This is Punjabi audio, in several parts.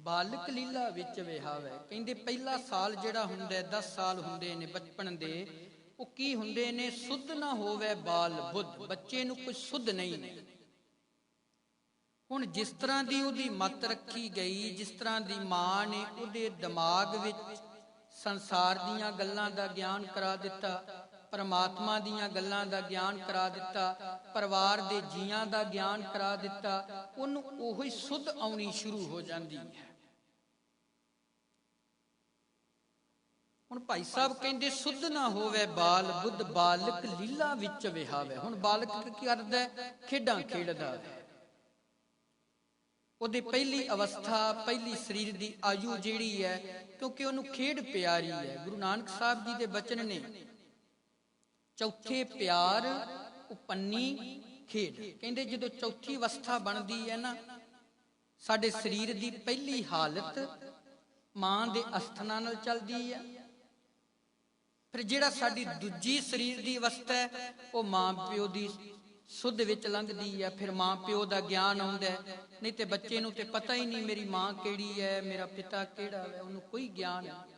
बालक लीला विच विहावै। कहंदे पहला साल जिहड़ा हुंदा 10 साल हुंदे ने बचपन दे, वो की हुंदे ने, सुध ना होवे बाल बुद्ध, बच्चे नूं कोई सुध नहीं ने। हुण जिस तरह दी उहदी मत रखी गई, जिस तरह दी मां ने उहदे दिमाग विच संसार दीयां गल्लां दा ज्ञान करा दिता, परमात्मा दीयां गल्लां दा ज्ञान करा दिता, परिवार दे जीआं दा ज्ञान करा दिता, उहनूं ओही सुध आउणी शुरू हो जांदी है। हुण भाई साहब कहंदे सुध ना होवे बाल बुद्ध, बालक लीला विच विहावै। हुण बालक की करदा है? खेडां खेडदा है। ਉਹਦੀ ਪਹਿਲੀ अवस्था, ਪਹਿਲੀ शरीर की आयु ਜਿਹੜੀ है, क्योंकि ਉਹਨੂੰ खेड प्यारी है। गुरु नानक साहब जी के बचन ने, चौथे प्यार उपन्नी खेड। कहते जो चौथी अवस्था बनती है ना, साडे शरीर की पहली हालत मां के अस्थना नाल चलती है। फिर जिहड़ा साडी दूजी शरीर की अवस्था है, वो मां प्यो की सुध विच लंघदी है। फिर मां प्यो का ज्ञान आउंदा है। नहीं तो बच्चे नूं ते पता ही नहीं मेरी मां केड़ी है, मेरा पिता केड़ा है, उन्होंने कोई ज्ञान नहीं।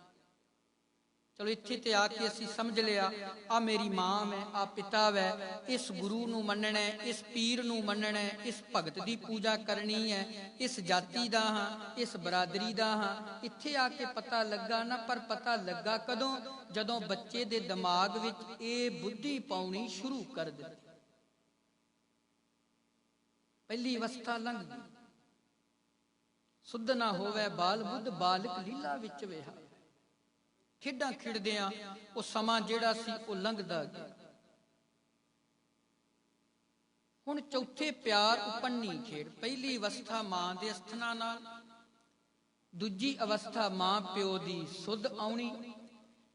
चलो इत्थे ते आके असीं समझ लिया, आ मेरी मां है, आ पिता है, इस गुरु नूं मनना है, इस पीर नूं मनना है, इस भगत की पूजा करनी है, इस जाति दा हां, इस बरादरी दा हां। इत्थे आके पता लगा ना, पर पता लगा कदों? जदों बच्चे दे दिमाग विच ये बुद्धि पाउणी शुरू कर दी, पहली अवस्था लंघ गई। सुध ना होवे बाल बुद्ध, बालक लीला विच विहा। खेडां खिड़दियां वो समा जिहड़ा सी वो लंघदा गया। हुण चौथे प्यार उपन्नी खेड। पहली अवस्था मां दे अस्थना नाल, दूजी अवस्था मां प्यो दी सुध आउणी,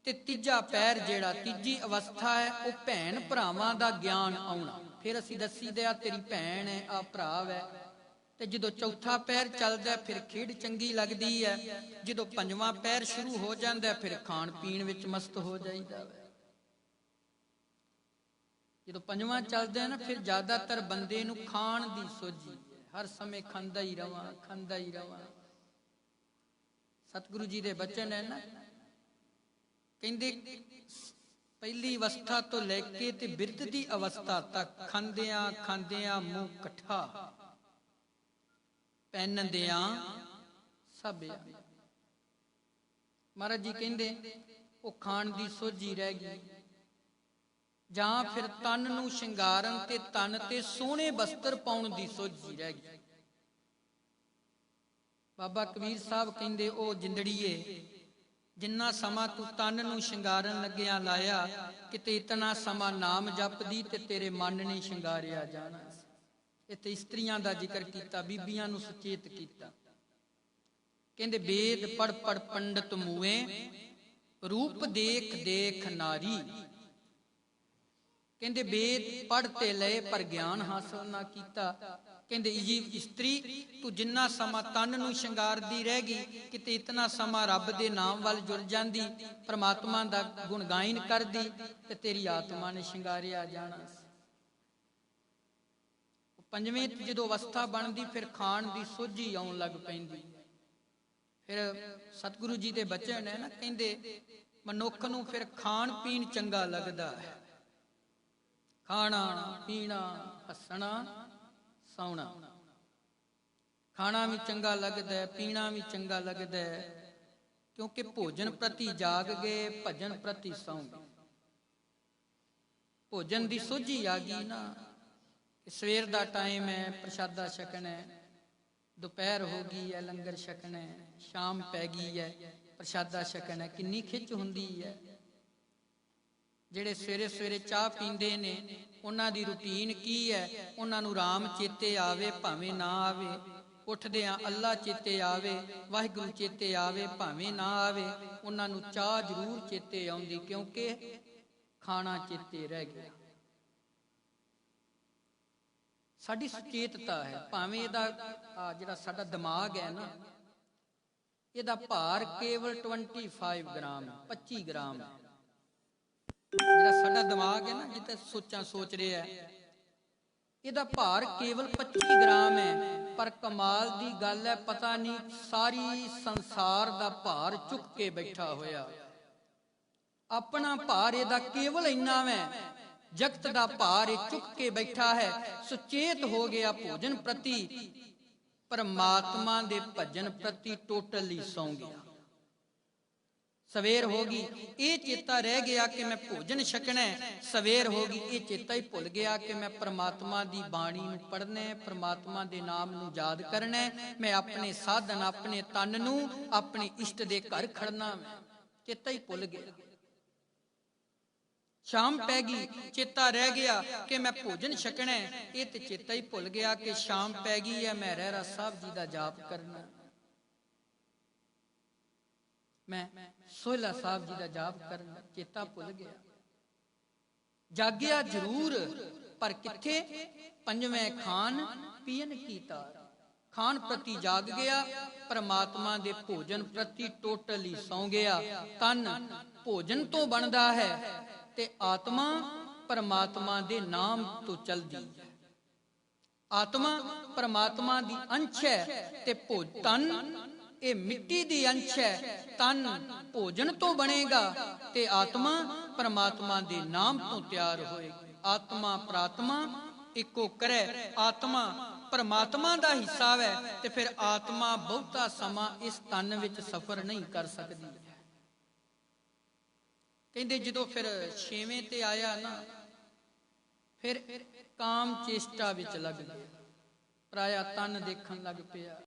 ते तीजा पैर जिहड़ा तीजी अवस्था है, वो भैण भरावां दा ज्ञान आउणा। फिर असीं दसी दिया तेरी भैण है, आ भरा है। ते जदों चौथा पैर चलदा फिर खेड चंगी लगदी है। जदों पंजवां पैर शुरू हो जांदा फिर खाण पीण विच मस्त हो जाईदा है। जदों पंजवां चलदा ना, फिर ज्यादातर बंदे नूं खाण दी सोझी, हर समय खांदा ही रवां, खांदा ही रवां। सतगुरु जी दे बचन है ना, कहंदे पहली अवस्था तो लैके ते बिरध दी अवस्था तक खांदियां खांदियां मुंह कट्ठा, पहनदियां सबिया। महाराज जी कहंदे वो खाण दी सोझी रह गई, जां फिर तन नूं शिंगारन ते तन ते सोहणे वस्त्र पाउण दी सोझी रह गई। बाबा कबीर साहब कहंदे ओ जिंदड़ीए, जिन्ना समा तू तन नूं शिंगारन लग्या लाया, किते इतना समा नाम जपदी ते तेरे मन ने शिंगारिया जाना। इत्थे इस्त्रियां दा जिक्र कीता, बीबियां नूं सुचेत कीता। कहंदे वेद पढ़ पढ़ पंडित मूए, रूप देख देख नारी। कहंदे वेद पढ़ ते लए पर ज्ञान हासिल ना कीता। कहंदे जी इस्त्री तू जिन्ना समा तन नूं शिंगारदी रह गई, किते इतना समा रब दे नाम वल जुड़ जांदी, परमात्मा दा गुण गायन करदी, ते तेरी आत्मा ने शिंगारिया जाना। पंजवें जदों अवस्था बनदी फिर खाण दी सोझी आउण लग पैंदी। फिर सतगुरु जी दे बचन है ना, कहंदे मनुख नूं फिर खाण पीण चंगा लगदा है। खाना पीना हसना सौना, खाना भी चंगा लगता है, पीना भी चंगा लगता है, क्योंकि भोजन प्रति जाग गए, भजन प्रति सौ गए। भोजन की सोझी आ गई ना, सवेर का टाइम है प्रशादा छकना है, दोपहर हो गई है लंगर छकना है, शाम पै गई है प्रशादा छकना है। किन्नी खिच हुंदी है। ਜਿਹੜੇ ਸਵੇਰੇ ਸਵੇਰੇ ਚਾਹ ਪੀਂਦੇ ਨੇ ਉਹਨਾਂ ਦੀ ਰੂਟੀਨ ਕੀ ਹੈ? ਉਹਨਾਂ ਨੂੰ ਰਾਮ ਚੇਤੇ ਆਵੇ ਭਾਵੇਂ ਨਾ ਆਵੇ, ਉੱਠਦਿਆਂ ਅੱਲਾ ਚੇਤੇ ਆਵੇ, ਵਾਹਿਗੁਰੂ ਚੇਤੇ ਆਵੇ ਭਾਵੇਂ ਨਾ ਆਵੇ, ਉਹਨਾਂ ਨੂੰ ਚਾਹ ਜ਼ਰੂਰ ਚੇਤੇ ਆਉਂਦੀ, ਕਿਉਂਕਿ ਖਾਣਾ ਚੇਤੇ ਰਹਿ ਗਿਆ। ਸਾਡੀ ਸੁਚੇਤਤਾ ਹੈ, ਭਾਵੇਂ ਇਹਦਾ ਜਿਹੜਾ ਸਾਡਾ ਦਿਮਾਗ ਹੈ ਨਾ, ਇਹਦਾ ਭਾਰ ਕੇਵਲ 25 ਗ੍ਰਾਮ 25 ਗ੍ਰਾਮ ਹੈ। ਜਿਹੜਾ ਸਾਡਾ ਦਿਮਾਗ ਹੈ ਨਾ, ਜਿੱਥੇ ਸੋਚਾਂ ਸੋਚ ਰਿਹਾ, ਇਹਦਾ ਭਾਰ ਕੇਵਲ 25 ਗ੍ਰਾਮ ਹੈ, ਪਰ ਕਮਾਲ ਦੀ ਗੱਲ ਹੈ, ਪਤਾ ਨਹੀਂ ਸਾਰੀ ਸੰਸਾਰ ਦਾ ਭਾਰ ਚੁੱਕ ਕੇ ਬੈਠਾ ਹੋਇਆ। ਆਪਣਾ ਭਾਰ ਇਹਦਾ ਕੇਵਲ ਇੰਨਾ ਹੈ, ਜਗਤ ਦਾ ਭਾਰ ਇਹ ਚੁੱਕ ਕੇ ਬੈਠਾ ਹੈ। ਸੁਚੇਤ ਹੋ ਗਿਆ ਭੋਜਨ ਪ੍ਰਤੀ, ਪਰਮਾਤਮਾ ਦੇ ਭਜਨ ਪ੍ਰਤੀ ਟੋਟਲੀ ਸੌਂ ਗਿਆ। ਸਵੇਰ ਹੋ ਗਈ, ਇਹ ਚੇਤਾ ਰਹਿ ਗਿਆ ਕਿ ਮੈਂ ਭੋਜਨ ਛਕਣਾ। ਸਵੇਰ ਹੋ ਗਈ, ਇਹ ਚੇਤਾ ਹੀ ਭੁੱਲ ਗਿਆ ਕਿ ਮੈਂ ਪ੍ਰਮਾਤਮਾ ਦੀ ਬਾਣੀ ਨੂੰ ਪੜ੍ਹਨਾ, ਪ੍ਰਮਾਤਮਾ ਦੇ ਨਾਮ ਨੂੰ ਯਾਦ ਕਰਨਾ, ਮੈਂ ਆਪਣੇ ਸਾਧਨ, ਆਪਣੇ ਤਨ ਨੂੰ ਆਪਣੇ ਇਸ਼ਟ ਦੇ ਘਰ ਖੜਨਾ। ਚੇਤਾ ਹੀ ਭੁੱਲ ਗਿਆ। ਸ਼ਾਮ ਪੈ ਗਈ, ਚੇਤਾ ਰਹਿ ਗਿਆ ਕਿ ਮੈਂ ਭੋਜਨ ਛਕਣਾ। ਇਹ ਤੇ ਚੇਤਾ ਹੀ ਭੁੱਲ ਗਿਆ ਕਿ ਸ਼ਾਮ ਪੈ ਗਈ ਹੈ, ਮੈਂ ਰਹਿਰਾਸ ਸਾਹਿਬ ਜੀ ਦਾ ਜਾਪ ਕਰਨਾ, ਮੈਂ ਸੋਹਿਲਾ ਸਾਹਿਬ ਜੀ ਦਾ ਜਾਪ ਕਰਨਾ। ਚੇਤਾ ਭੁੱਲ ਗਿਆ। ਜਾਗਿਆ ਜ਼ਰੂਰ, ਪਰ ਕਿੱਥੇ? ਪੰਜਵੇਂ ਖਾਨ ਪੀਣ ਕੀ ਤਾਰ। ਖਾਨ ਪ੍ਰਤੀ ਜਾਗ ਗਿਆ, ਪਰਮਾਤਮਾ ਦੇ ਭੋਜਨ ਪ੍ਰਤੀ ਟੋਟਲੀ ਸੌਂ ਗਿਆ। ਤਨ ਭੋਜਨ ਤੋਂ ਬਣਦਾ ਹੈ ਤੇ ਆਤਮਾ ਪਰਮਾਤਮਾ ਦੇ ਨਾਮ ਤੋਂ ਚਲਦੀ ਹੈ। ਆਤਮਾ ਪਰਮਾਤਮਾ ਦੀ ਅੰਸ਼ ਹੈ ਤੇ ਤਨ ਇਹ ਮਿੱਟੀ ਦੀ ਅੰਸ਼ ਹੈ। ਤਨ ਭੋਜਨ ਤੋਂ ਬਣੇਗਾ ਤੇ ਆਤਮਾ ਪਰਮਾਤਮਾ ਦੇ ਨਾਮ ਤੋਂ ਤਿਆਰ ਹੋਏਗੀ। ਆਤਮਾ ਪ੍ਰਾਤਮਾ ਇੱਕੋ ਕਰੇ। ਆਤਮਾ ਪਰਮਾਤਮਾ ਦਾ ਹਿੱਸਾ ਹੈ ਤੇ ਫਿਰ ਆਤਮਾ ਬਹੁਤਾ ਸਮਾਂ ਇਸ ਤਨ ਵਿੱਚ ਸਫ਼ਰ ਨਹੀਂ ਕਰ ਸਕਦੀ। ਕਹਿੰਦੇ ਜਦੋਂ ਫਿਰ 6ਵੇਂ ਤੇ ਆਇਆ ਨਾ, ਫਿਰ ਕਾਮ ਚੇਸ਼ਟਾ ਵਿੱਚ ਲੱਗ ਗਿਆ। ਪਰਾਇਆ ਤਨ ਦੇਖਣ ਲੱਗ ਪਿਆ,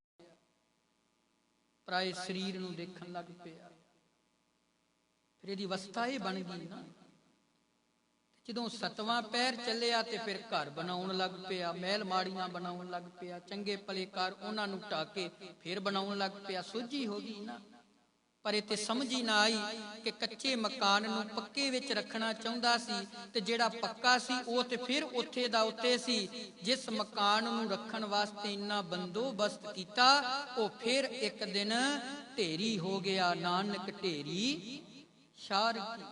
ਪਰਾਏ ਸਰੀਰ ਨੂੰ ਦੇਖਣ ਲੱਗ ਪਿਆ। ਫਿਰ ਇਹਦੀ ਅਵਸਥਾ ਇਹ ਬਣ ਗਈ ਨਾ, ਜਦੋਂ 7ਵਾਂ ਪਹਿਰ ਚੱਲਿਆ ਤੇ ਫਿਰ ਘਰ ਬਣਾਉਣ ਲੱਗ ਪਿਆ, ਮਹਿਲ ਮਾੜੀਆਂ ਬਣਾਉਣ ਲੱਗ ਪਿਆ, ਚੰਗੇ ਭਲੇ ਘਰ ਉਹਨਾਂ ਨੂੰ ਢਾਹ ਕੇ ਫਿਰ ਬਣਾਉਣ ਲੱਗ ਪਿਆ। ਸੋਝੀ ਹੋ ਗਈ ਨਾ, ਪਰ ਇਹ ਤੇ ਸਮਝ ਹੀ ਨਾ ਆਈ ਕਿ ਕੱਚੇ ਮਕਾਨ ਨੂੰ ਪੱਕੇ ਵਿੱਚ ਰੱਖਣਾ ਚਾਹੁੰਦਾ ਸੀ ਤੇ ਜਿਹੜਾ ਪੱਕਾ ਸੀ ਉਹ ਤੇ ਫਿਰ ਉੱਥੇ ਦਾ ਉੱਤੇ ਸੀ। ਜਿਸ ਮਕਾਨ ਨੂੰ ਰੱਖਣ ਵਾਸਤੇ ਇੰਨਾ ਬੰਦੋਬਸਤ ਕੀਤਾ, ਉਹ ਫਿਰ ਇੱਕ ਦਿਨ ਢੇਰੀ ਹੋ ਗਿਆ। ਨਾਨਕ ਢੇਰੀ ਸ਼ਾਰ ਕੀ,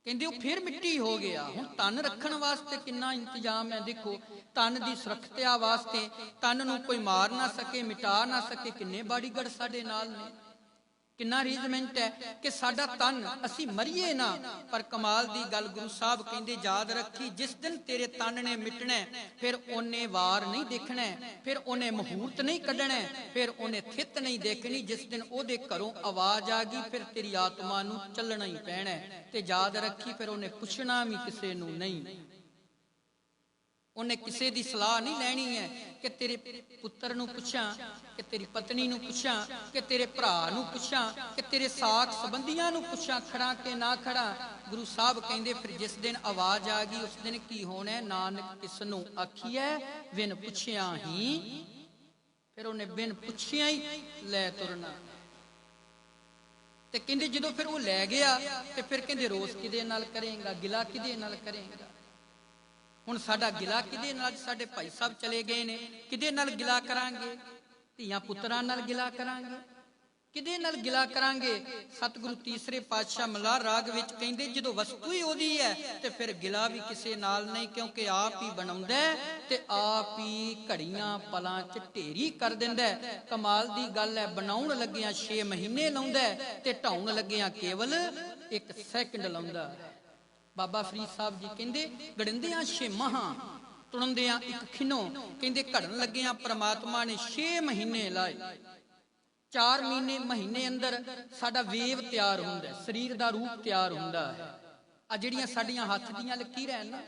ਕਹਿੰਦੇ ਉਹ ਫਿਰ ਮਿੱਟੀ ਹੋ ਗਿਆ। ਹੁਣ ਤਨ ਰੱਖਣ ਵਾਸਤੇ ਕਿੰਨਾ ਇੰਤਜ਼ਾਮ ਹੈ। ਦੇਖੋ, ਤਨ ਦੀ ਸੁਰੱਖਿਆ ਵਾਸਤੇ, ਤਨ ਨੂੰ ਕੋਈ ਮਾਰ ਨਾ ਸਕੇ, ਮਿਟਾ ਨਾ ਸਕੇ, ਕਿੰਨੇ ਬਾਡੀਗਾਰਡ ਸਾਡੇ ਨਾਲ ਨੇ, ਕਿੰਨਾ ਅਰੇਂਜਮੈਂਟ ਹੈ ਕਿ ਸਾਡਾ ਤਨ ਅਸੀਂ ਮਰੀਏ ਨਾ। ਪਰ ਕਮਾਲ ਦੀ ਗੱਲ ਗੁਰੂ ਸਾਹਿਬ ਕਹਿੰਦੇ, ਯਾਦ ਰੱਖੀ, ਜਿਸ ਦਿਨ ਤੇਰੇ ਤਨ ਨੇ ਮਿਟਣਾ, ਫਿਰ ਉਹਨੇ ਵਾਰ ਨਹੀਂ ਦੇਖਣਾ, ਫਿਰ ਉਹਨੇ ਮੁਹੂਰਤ ਨਹੀਂ ਕੱਢਣਾ, ਫਿਰ ਉਹਨੇ ਥਿੱਤ ਨਹੀਂ ਦੇਖਣੀ। ਜਿਸ ਦਿਨ ਉਹਦੇ ਘਰੋਂ ਆਵਾਜ਼ ਆ ਗਈ, ਫਿਰ ਤੇਰੀ ਆਤਮਾ ਨੂੰ ਚੱਲਣਾ ਹੀ ਪੈਣਾ। ਤੇ ਯਾਦ ਰੱਖੀ, ਫਿਰ ਉਹਨੇ ਪੁੱਛਣਾ ਵੀ ਕਿਸੇ ਨੂੰ ਨਹੀਂ, ਉਹਨੇ ਕਿਸੇ ਦੀ ਸਲਾਹ ਨਹੀਂ ਲੈਣੀ ਹੈ ਕਿ ਤੇਰੇ ਪੁੱਤਰ ਨੂੰ ਪੁੱਛਾਂ, ਕਿ ਤੇਰੀ ਪਤਨੀ ਨੂੰ ਪੁੱਛਾਂ, ਕਿ ਤੇਰੇ ਭਰਾ ਨੂੰ ਪੁੱਛਾਂ, ਕਿ ਤੇਰੇ ਸਾਕ ਸੰਬੰਧੀਆਂ ਨੂੰ ਪੁੱਛਾਂ, ਖੜਾ ਕਿ ਨਾ ਖੜਾ। ਗੁਰੂ ਸਾਹਿਬ ਕਹਿੰਦੇ ਫਿਰ ਜਿਸ ਦਿਨ ਆਵਾਜ਼ ਆ ਗਈ, ਉਸ ਦਿਨ ਕੀ ਹੋਣਾ? ਨਾਨਕ ਕਿਸ ਨੂੰ ਆਖੀਐ ਬਿਨ ਪੁੱਛਿਆ ਹੀ, ਫਿਰ ਉਹਨੇ ਬਿਨ ਪੁੱਛਿਆ ਹੀ ਲੈ ਤੁਰਨਾ। ਤੇ ਕਹਿੰਦੇ ਜਦੋਂ ਫਿਰ ਉਹ ਲੈ ਗਿਆ ਤੇ ਫਿਰ ਕਹਿੰਦੇ ਰੋਸ ਕਿਹਦੇ ਨਾਲ ਕਰੇਗਾ, ਗਿਲਾ ਕਿਹਦੇ ਨਾਲ ਕਰੇਗਾ? ਹੁਣ ਸਾਡਾ ਗਿਲਾ ਕਿਹਦੇ ਨਾਲ? ਸਾਡੇ ਭਾਈ ਸਾਹਿਬ ਚਲੇ ਗਏ ਨੇ, ਕਿਹਦੇ ਨਾਲ ਗਿਲਾ ਕਰਾਂਗੇ? ਧੀਆਂ ਪੁੱਤਰਾਂ ਨਾਲ ਗਿਲਾ ਕਰਾਂਗੇ, ਕਿਹਦੇ ਨਾਲ ਗਿਲਾ ਕਰਾਂਗੇ? ਸਤਿਗੁਰੂ ਤੀਸਰੇ ਪਾਤਸ਼ਾਹ ਮਲਾਰ ਰਾਗ ਵਿੱਚ ਕਹਿੰਦੇ ਜਦੋਂ ਵਸਤੂ ਹੀ ਉਹਦੀ ਹੈ ਤੇ ਫਿਰ ਗਿਲਾ ਵੀ ਕਿਸੇ ਨਾਲ ਨਹੀਂ, ਕਿਉਂਕਿ ਆਪ ਹੀ ਬਣਾਉਂਦਾ ਤੇ ਆਪ ਹੀ ਘੜੀਆਂ ਪਲਾਂ 'ਚ ਢੇਰੀ ਕਰ ਦਿੰਦਾ। ਕਮਾਲ ਦੀ ਗੱਲ ਹੈ, ਬਣਾਉਣ ਲੱਗਿਆਂ 6 ਮਹੀਨੇ ਲਾਉਂਦਾ ਤੇ ਢਾਉਣ ਲੱਗਿਆਂ ਕੇਵਲ 1 ਸੈਕਿੰਡ ਲਾਉਂਦਾ। ਬਾਬਾ ਫਰੀਦ ਸਾਹਿਬ ਜੀ ਕਹਿੰਦੇ, ਗੜਿੰਦਿਆਂ 6 ਮਾਹਾਂ, ਤੁਣਦਿਆਂ 1 ਖਿਨੋ। ਕਹਿੰਦੇ ਘੜਨ ਲੱਗਿਆਂ ਪ੍ਰਮਾਤਮਾ ਨੇ 6 ਮਹੀਨੇ ਲਾਏ। 4 ਮਹੀਨੇ ਅੰਦਰ ਸਾਡਾ ਵੇਵ ਤਿਆਰ ਹੁੰਦਾ, ਸਰੀਰ ਦਾ ਰੂਪ ਤਿਆਰ ਹੁੰਦਾ ਹੈ। ਆ ਜਿਹੜੀਆਂ ਸਾਡੀਆਂ ਹੱਥ ਦੀਆਂ ਲਕੀਰਾਂ ਨਾ,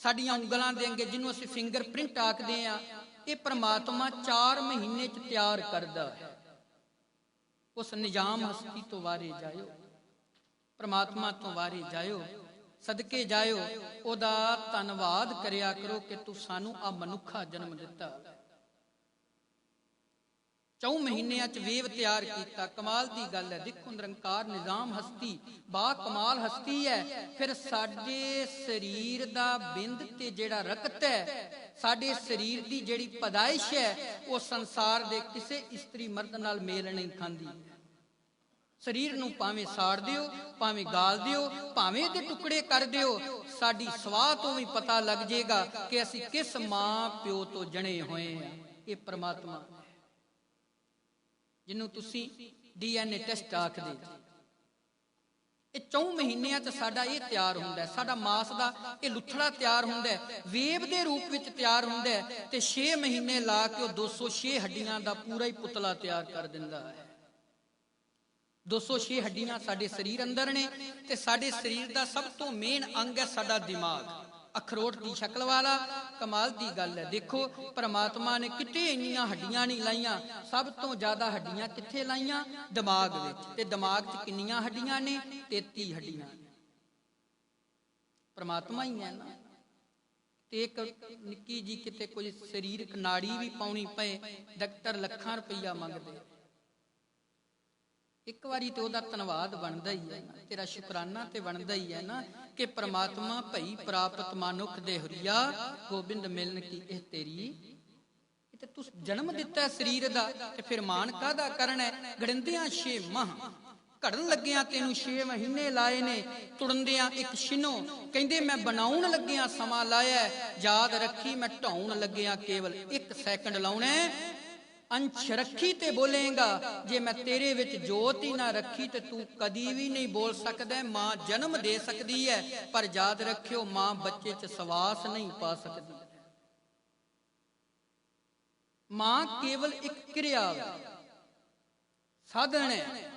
ਸਾਡੀਆਂ ਉਂਗਲਾਂ ਦੇ ਅੰਗੇ, ਜਿਹਨੂੰ ਅਸੀਂ ਫਿੰਗਰ ਪ੍ਰਿੰਟ ਆਖਦੇ ਆ, ਇਹ ਪ੍ਰਮਾਤਮਾ 4 ਮਹੀਨੇ 'ਚ ਤਿਆਰ ਕਰਦਾ ਹੈ। ਉਸ ਨਿਜ਼ਾਮ ਹਸਤੀ ਤੋਂ ਵਾਰੇ ਜਾਇਓ, ਪ੍ਰਮਾਤਮਾ ਤੋਂ ਵਾਰੇ ਜਾਇਓ, ਸਦਕੇ ਜਾਇਓ, ਉਹਦਾ ਧੰਨਵਾਦ ਕਰਿਆ ਕਰੋ ਕਿ ਤੂੰ ਸਾਨੂੰ ਆ ਮਨੁੱਖਾ ਜਨਮ ਦਿੱਤਾ। 4 ਮਹੀਨਿਆਂ 'ਚ ਵੇਵ ਤਿਆਰ ਕੀਤਾ। ਕਮਾਲ ਦੀ ਗੱਲ ਹੈ। ਦੇਖੋ, ਨਿਰੰਕਾਰ ਨਿਜ਼ਾਮ ਹਸਤੀ ਬਾ ਕਮਾਲ ਹਸਤੀ ਹੈ। ਫਿਰ ਸਾਡੇ ਸਰੀਰ ਦਾ ਬਿੰਦ ਤੇ ਜਿਹੜਾ ਰਕਤ ਹੈ, ਸਾਡੇ ਸਰੀਰ ਦੀ ਜਿਹੜੀ ਪੈਦਾਇਸ਼ ਹੈ, ਉਹ ਸੰਸਾਰ ਦੇ ਕਿਸੇ ਇਸਤਰੀ ਮਰਦ ਨਾਲ ਮੇਲ ਨਹੀਂ ਖਾਂਦੀ। ਸਰੀਰ ਨੂੰ ਭਾਵੇਂ ਸਾੜ ਦਿਓ, ਭਾਵੇਂ ਗਾਲ ਦਿਓ, ਭਾਵੇਂ ਇਹਦੇ ਟੁਕੜੇ ਕਰ ਦਿਓ, ਸਾਡੀ ਸਵਾਹ ਤੋਂ ਵੀ ਪਤਾ ਲੱਗ ਜਾਏਗਾ ਕਿ ਅਸੀਂ ਕਿਸ ਮਾਂ ਪਿਓ ਤੋਂ ਜਣੇ ਹੋਏ ਆ। ਇਹ ਪ੍ਰਮਾਤਮਾ ਜਿਹਨੂੰ ਤੁਸੀਂ DNA ਟੈਸਟ ਆਖਦੇ, ਇਹ 4 ਮਹੀਨਿਆਂ 'ਚ ਸਾਡਾ ਇਹ ਤਿਆਰ ਹੁੰਦਾ, ਸਾਡਾ ਮਾਸ ਦਾ ਇਹ ਲੁੱਥੜਾ ਤਿਆਰ ਹੁੰਦਾ, ਵੇਬ ਦੇ ਰੂਪ ਵਿੱਚ ਤਿਆਰ ਹੁੰਦਾ, ਤੇ 6 ਮਹੀਨੇ ਲਾ ਕੇ ਉਹ 206 ਹੱਡੀਆਂ ਦਾ ਪੂਰਾ ਹੀ ਪੁਤਲਾ ਤਿਆਰ ਕਰ ਦਿੰਦਾ ਹੈ। 206 ਹੱਡੀਆਂ ਸਾਡੇ ਸਰੀਰ ਅੰਦਰ ਨੇ, ਤੇ ਸਾਡੇ ਸਰੀਰ ਦਾ ਸਭ ਤੋਂ ਮੇਨ ਅੰਗ ਹੈ ਸਾਡਾ ਦਿਮਾਗ, ਅਖਰੋਟ ਦੀ ਸ਼ਕਲ ਵਾਲਾ। ਕਮਾਲ ਦੀ ਗੱਲ ਹੈ, ਦੇਖੋ ਪਰਮਾਤਮਾ ਨੇ ਕਿਤੇ ਇੰਨੀਆਂ ਹੱਡੀਆਂ ਨਹੀਂ ਲਾਈਆਂ, ਸਭ ਤੋਂ ਜ਼ਿਆਦਾ ਹੱਡੀਆਂ ਕਿੱਥੇ ਲਾਈਆਂ? ਦਿਮਾਗ ਵਿੱਚ। ਤੇ ਦਿਮਾਗ 'ਚ ਕਿੰਨੀਆਂ ਹੱਡੀਆਂ ਨੇ? 33 ਹੱਡੀਆਂ। ਪਰਮਾਤਮਾ ਹੀ ਹੈ ਨਾ। ਤੇ ਇੱਕ ਨਿੱਕੀ ਜੀ ਕਿਤੇ ਕੋਈ ਸਰੀਰਕ ਨਾੜੀ ਵੀ ਪਾਉਣੀ ਪਏ, ਡਾਕਟਰ ਲੱਖਾਂ ਰੁਪਈਆ ਮੰਗਦੇ। ਇੱਕ ਵਾਰੀ ਤੇ ਉਹਦਾ ਧੰਨਵਾਦ ਬਣਦਾ ਹੀ ਹੈ ਨਾ, ਤੇਰਾ ਸ਼ੁਕਰਾਨਾ ਤੇ ਬਣਦਾ ਹੀ ਹੈ ਨਾ, ਕਿ ਪ੍ਰਮਾਤਮਾ ਭਈ ਪ੍ਰਾਪਤ ਮਨੁੱਖ ਦੇ ਹੁਰੀਆ, ਗੋਬਿੰਦ ਮਿਲਨ ਕੀ ਇਹ ਤੇਰੀ। ਤੇ ਤੂੰ ਜਨਮ ਦਿੱਤਾ ਸਰੀਰ ਦਾ, ਤੇ ਫਿਰ ਮਾਣ ਕਾਹਦਾ ਕਰਨਾ? ਗੜਿੰਦਿਆਂ 6 ਮਾਹ, ਘੜਨ ਲੱਗਿਆਂ ਤੈਨੂੰ 6 ਮਹੀਨੇ ਲਾਏ ਨੇ, ਤੁੜਨਦਿਆਂ ਇੱਕ ਛਿਨੋ। ਕਹਿੰਦੇ ਮੈਂ ਬਣਾਉਣ ਲੱਗਿਆਂ ਸਮਾਂ ਲਾਇਆ, ਯਾਦ ਰੱਖੀ ਮੈਂ ਢਾਉਣ ਲੱਗਿਆਂ ਕੇਵਲ 1 ਸੈਕਿੰਡ ਲਾਉਣਾ। ਅੰਸ਼ ਰੱਖੀ ਤੇ ਬੋਲੇਗਾ, ਜੇ ਮੈਂ ਤੇਰੇ ਵਿੱਚ ਜੋਤ ਹੀ ਨਾ ਰੱਖੀ ਤੇ ਤੂੰ ਕਦੀ ਵੀ ਨਹੀਂ ਬੋਲ ਸਕਦਾ। ਮਾਂ ਜਨਮ ਦੇ ਸਕਦੀ ਹੈ, ਪਰ ਯਾਦ ਰੱਖਿਓ ਮਾਂ ਬੱਚੇ 'ਚ ਸਵਾਸ ਨਹੀਂ ਪਾ ਸਕਦੀ। ਮਾਂ ਕੇਵਲ ਇੱਕ ਕਿਰਿਆ ਸਾਧਨ ਹੈ,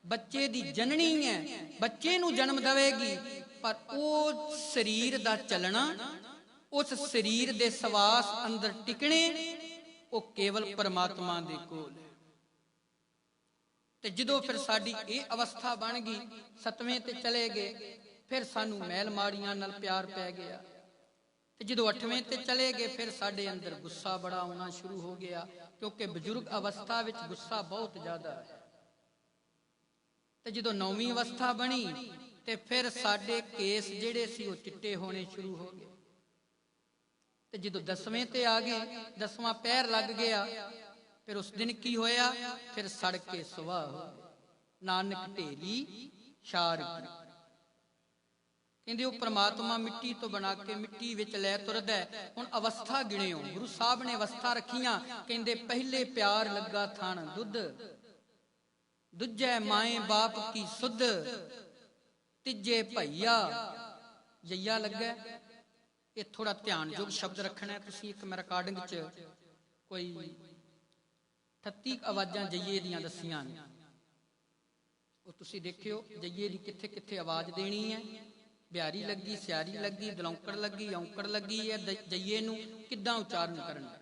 ਬੱਚੇ ਦੀ ਜਨਨੀ ਹੈ, ਬੱਚੇ ਨੂੰ ਜਨਮ ਦੇਵੇਗੀ, ਪਰ ਉਹ ਸਰੀਰ ਦਾ ਚੱਲਣਾ, ਉਸ ਸਰੀਰ ਦੇ ਸਵਾਸ ਅੰਦਰ ਟਿਕਣੇ, ਉਹ ਕੇਵਲ ਪਰਮਾਤਮਾ ਦੇ ਕੋਲ ਹੈ। ਤੇ ਜਦੋਂ ਫਿਰ ਸਾਡੀ ਇਹ ਅਵਸਥਾ ਬਣ ਗਈ, 7ਵੇਂ ਤੇ ਚਲੇ ਗਏ, ਫਿਰ ਸਾਨੂੰ ਮੈਲ ਮਾੜੀਆਂ ਨਾਲ ਪਿਆਰ ਪੈ ਗਿਆ। ਤੇ ਜਦੋਂ 8ਵੇਂ ਤੇ ਚਲੇ ਗਏ, ਫਿਰ ਸਾਡੇ ਅੰਦਰ ਗੁੱਸਾ ਬੜਾ ਆਉਣਾ ਸ਼ੁਰੂ ਹੋ ਗਿਆ, ਕਿਉਂਕਿ ਬਜ਼ੁਰਗ ਅਵਸਥਾ ਵਿੱਚ ਗੁੱਸਾ ਬਹੁਤ ਜ਼ਿਆਦਾ ਹੈ। ਤੇ ਜਦੋਂ 9ਵੀਂ ਅਵਸਥਾ ਬਣੀ, ਤੇ ਫਿਰ ਸਾਡੇ ਕੇਸ ਜਿਹੜੇ ਸੀ ਉਹ ਚਿੱਟੇ ਹੋਣੇ ਸ਼ੁਰੂ ਹੋ ਗਏ। ਤੇ ਜਦੋਂ 10ਵੇਂ ਤੇ ਆ ਗਏ, 10ਵਾਂ ਪੈਰ ਲੱਗ ਗਿਆ, ਫਿਰ ਉਸ ਦਿਨ ਕੀ ਹੋਇਆ? ਫਿਰ ਸੜ ਕੇ ਸੁਆਹ ਹੋ ਗਏ। ਨਾਨਕ ਢੇਰੀ ਛਾਰ ਕੀ। ਕਹਿੰਦੇ ਉਹ ਪ੍ਰਮਾਤਮਾ ਮਿੱਟੀ ਤੋਂ ਬਣਾ ਕੇ ਮਿੱਟੀ ਵਿੱਚ ਲੈ ਤੁਰਦਾ। ਹੁਣ ਅਵਸਥਾ ਗਿਣਿਓ, ਗੁਰੂ ਸਾਹਿਬ ਨੇ ਅਵਸਥਾ ਰੱਖੀਆਂ। ਕਹਿੰਦੇ ਪਹਿਲੇ ਪਿਆਰ ਲੱਗਾ ਥਣ ਦੁੱਧ, ਦੂਜੇ ਮਾਏ ਬਾਪ ਕੀ ਸੁਧ, ਤੀਜੇ ਭਈਆ ਜਈਆ ਲੱਗਾ। ਇਹ ਥੋੜਾ ਧਿਆਨਯੋਗ ਸ਼ਬਦ ਰੱਖਣਾ। ਤੁਸੀਂ ਇੱਕ ਮੈਂ ਰਿਕਾਰਡਿੰਗ 'ਚ ਕੋਈ 38 ਆਵਾਜ਼ਾਂ ਜਈਏ ਦੀਆਂ ਦੱਸੀਆਂ ਨੇ, ਉਹ ਤੁਸੀਂ ਦੇਖਿਓ ਜਈਏ ਦੀ ਕਿੱਥੇ ਕਿੱਥੇ ਆਵਾਜ਼ ਦੇਣੀ ਹੈ। ਬਿਹਾਰੀ ਲੱਗੀ, ਸਿਆਰੀ ਲੱਗੀ, ਦਲੌਂਕੜ ਲੱਗੀ, ਔਂਕੜ ਲੱਗੀ ਹੈ। ਜਈਏ ਨੂੰ ਕਿੱਦਾਂ ਉਚਾਰਨ ਕਰਨਾ?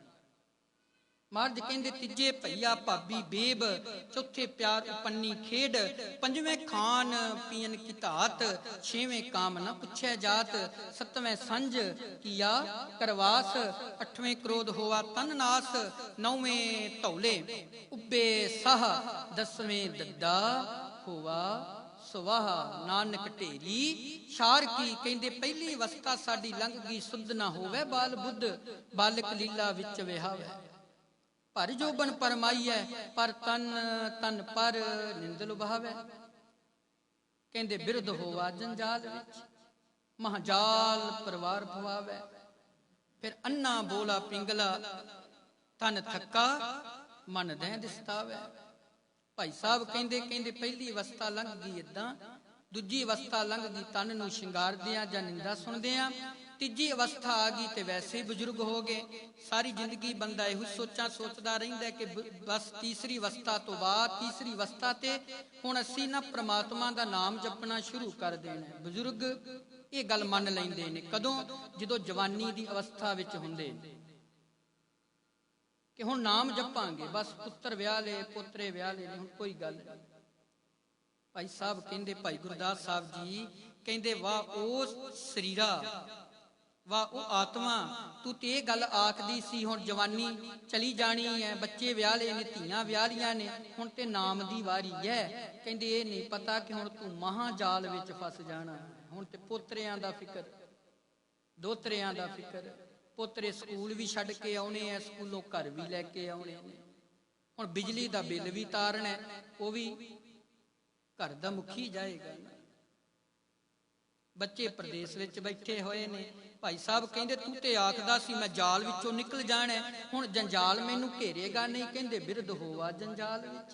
ਮਹਾਰਾਜ ਕਹਿੰਦੇ ਤੀਜੇ ਭਈਆ ਭਾਬੀ ਬੇਬ, ਚੌਥੇ ਪਿਆਰ ਉਪੰਨੀ ਖੇਡ, 5ਵੇਂ ਖਾਨ ਪੀਨ ਕੀ ਧਾਤ, 6ਵੇਂ ਕਾਮ ਨਾ ਪੁੱਛਿਆ ਜਾਤ, 7ਵੇਂ ਸੰਜ ਕੀਆ ਕਰਵਾਸ, 8ਵੇਂ ਕ੍ਰੋਧ ਹੋਆ ਤਨ ਨਾਸ, 9ਵੇਂ ਧੌਲੇ ਉੱਬੇ ਸਾਹ, 10ਵੇਂ ਦੱਦਾ ਹੋਆ ਸੁਵਾਹ। ਨਾਨਕ ਢੇਰੀ ਛਾਰ ਕੀ। ਕਹਿੰਦੇ ਪਹਿਲੀ ਅਵਸਥਾ ਸਾਡੀ ਲੰਘ ਗਈ, ਸੁਧ ਨਾ ਹੋਵੇ ਬਾਲ ਬੁੱਧ, ਬਾਲਕ ਲੀਲਾ ਵਿੱਚ ਵਿਹਾਵੇ, ਭਰ ਜੋਬਨ ਪਰਮਾਈਐ, ਪਰ ਤਨ ਤਨ ਪਰ ਨਿੰਦ ਲੁਭਾਵੇ। ਕਹਿੰਦੇ ਬਿਰਧ ਹੋਵਾ ਜੰਜਾਲ ਵਿੱਚ, ਮਹਾਜਾਲ ਪਰਿਵਾਰ ਭਵਾਵੇ, ਫਿਰ ਅੰਨਾ ਬੋਲਾ ਪਿੰਗਲਾ, ਤਨ ਥੱਕਾ ਮਨ ਦਹਿ ਦਿਸਤਾਵੇ। ਭਾਈ ਸਾਹਿਬ ਕਹਿੰਦੇ ਪਹਿਲੀ ਅਵਸਥਾ ਲੰਘ ਗਈ ਏਦਾਂ, ਦੂਜੀ ਅਵਸਥਾ ਲੰਘ ਗਈ ਤਨ ਨੂੰ ਸ਼ਿੰਗਾਰਦਿਆਂ ਜਾਂ ਨਿੰਦਾ ਸੁਣਦਿਆਂ, ਤੀਜੀ ਅਵਸਥਾ ਆ ਗਈ ਤੇ ਵੈਸੇ ਹੀ ਬਜ਼ੁਰਗ ਹੋ ਗਏ। ਸਾਰੀ ਜ਼ਿੰਦਗੀ ਬੰਦਾ ਇਹੋ ਸੋਚਾਂ ਸੋਚਦਾ ਰਹਿੰਦਾ ਕਿ ਬਸ ਤੀਸਰੀ ਅਵਸਥਾ ਤੋਂ ਬਾਅਦ, ਤੀਸਰੀ ਅਵਸਥਾ ਤੇ ਹੁਣ ਅਸੀਂ ਨਾ ਪ੍ਰਮਾਤਮਾ ਦਾ ਨਾਮ ਜਪਣਾ ਸ਼ੁਰੂ ਕਰ ਦੇਣਾ। ਬਜ਼ੁਰਗ ਇਹ ਗੱਲ ਮੰਨ ਲੈਂਦੇ ਨੇ ਕਦੋਂ? ਜਦੋਂ ਜਵਾਨੀ ਦੀ ਅਵਸਥਾ ਵਿੱਚ ਹੁੰਦੇ ਨੇ ਕਿ ਹੁਣ ਨਾਮ ਜਪਾਂਗੇ, ਬਸ ਪੁੱਤਰ ਵਿਆਹ ਲਏ, ਪੋਤਰੇ ਵਿਆਹ ਲਏ, ਹੁਣ ਕੋਈ ਗੱਲ ਨਹੀਂ। ਭਾਈ ਸਾਹਿਬ ਕਹਿੰਦੇ, ਭਾਈ ਗੁਰਦਾਸ ਸਾਹਿਬ ਜੀ ਕਹਿੰਦੇ, ਵਾਹ ਉਹ ਸਰੀਰਾ, ਵਾਹ ਉਹ ਆਤਮਾ, ਤੂੰ ਤੇ ਇਹ ਗੱਲ ਆਖਦੀ ਸੀ ਹੁਣ ਜਵਾਨੀ ਚਲੀ ਜਾਣੀ ਹੈ, ਬੱਚੇ ਵਿਆਹ ਲਏ ਨੇ, ਧੀਆਂ ਵਿਆਹ ਲੀਆਂ ਨੇ, ਹੁਣ ਤੇ ਨਾਮ ਦੀ ਵਾਰੀ ਹੈ। ਕਹਿੰਦੇ ਇਹ ਨਹੀਂ ਪਤਾ ਕਿ ਹੁਣ ਤੂੰ ਮਹਾਜਾਲ ਵਿੱਚ ਫਸ ਜਾਣਾ। ਹੁਣ ਤੇ ਪੋਤਰਿਆਂ ਦਾ ਫਿਕਰ, ਦੋਤਰਿਆਂ ਦਾ ਫਿਕਰ, ਪੋਤਰੇ ਸਕੂਲ ਵੀ ਛੱਡ ਕੇ ਆਉਣੇ ਆ, ਸਕੂਲੋਂ ਘਰ ਵੀ ਲੈ ਕੇ ਆਉਣੇ ਨੇ। ਹੁਣ ਬਿਜਲੀ ਦਾ ਬਿੱਲ ਵੀ ਤਾਰਨਾ, ਉਹ ਵੀ घर दा मुखी जाएगा ना। बच्चे प्रदेश विच बैठे होए ने, भाई साहब कहंदे तू ते आखदा सी मैं जाल विचों निकल जाना है, हुण जंजाल मैनू घेरेगा नहीं। कहंदे बिरध होवा जंजाल विच।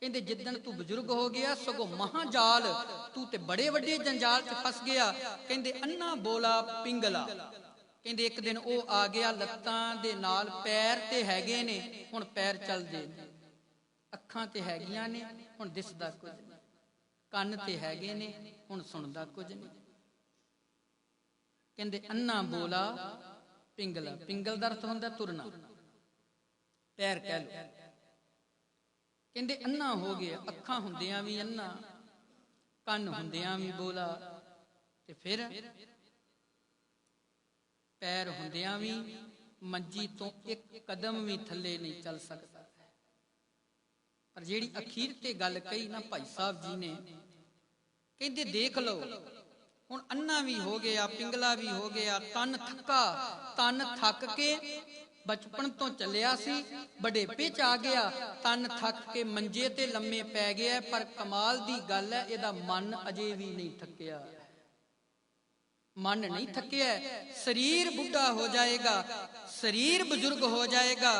कहंदे जिद्दण तू बजुर्ग हो गया सगों महाजाल, तू ते बड़े वड्डे जंजाल च फस गया। कहंदे अन्ना बोला पिंगला। कहंदे एक दिन वो आ गया लत्तां दे नाल, पैर ते हैगे ने हुण पैर चलदे ने, अखां ते हैगियां ने हुण दिसदा कुछ नहीं, ਕੰਨ ते हैगे ने हुण सुनदा कुछ नहीं। कहंदे अन्ना बोला पिंगला। पिंगल दा अर्थ हुंदा तुरना, पैर कह लो। कहंदे अन्ना हो गया, अखां हुंदियां भी अन्ना, ਕੰਨ हुंदियां भी बोला, ते फिर पैर हुंदियां भी मंजी तो एक कदम भी थले नहीं चल सकता। पर जिहड़ी अखीर ते गल कही ना भाई साहब जी ने, कहंदे देख लो हुण अन्ना भी हो गया, पिंगला भी हो गया, तन थका, तन थक के बचपन तो चलिया सी, बुढ़ेपे च आ गया, तन थक के मंजे ते लम्मे पै गया। पर कमाल दी गल है, इहदा मन अजे भी नहीं थकिया, मन नहीं थकिया। शरीर बुढ़ा हो जाएगा, शरीर बुजुर्ग हो जाएगा,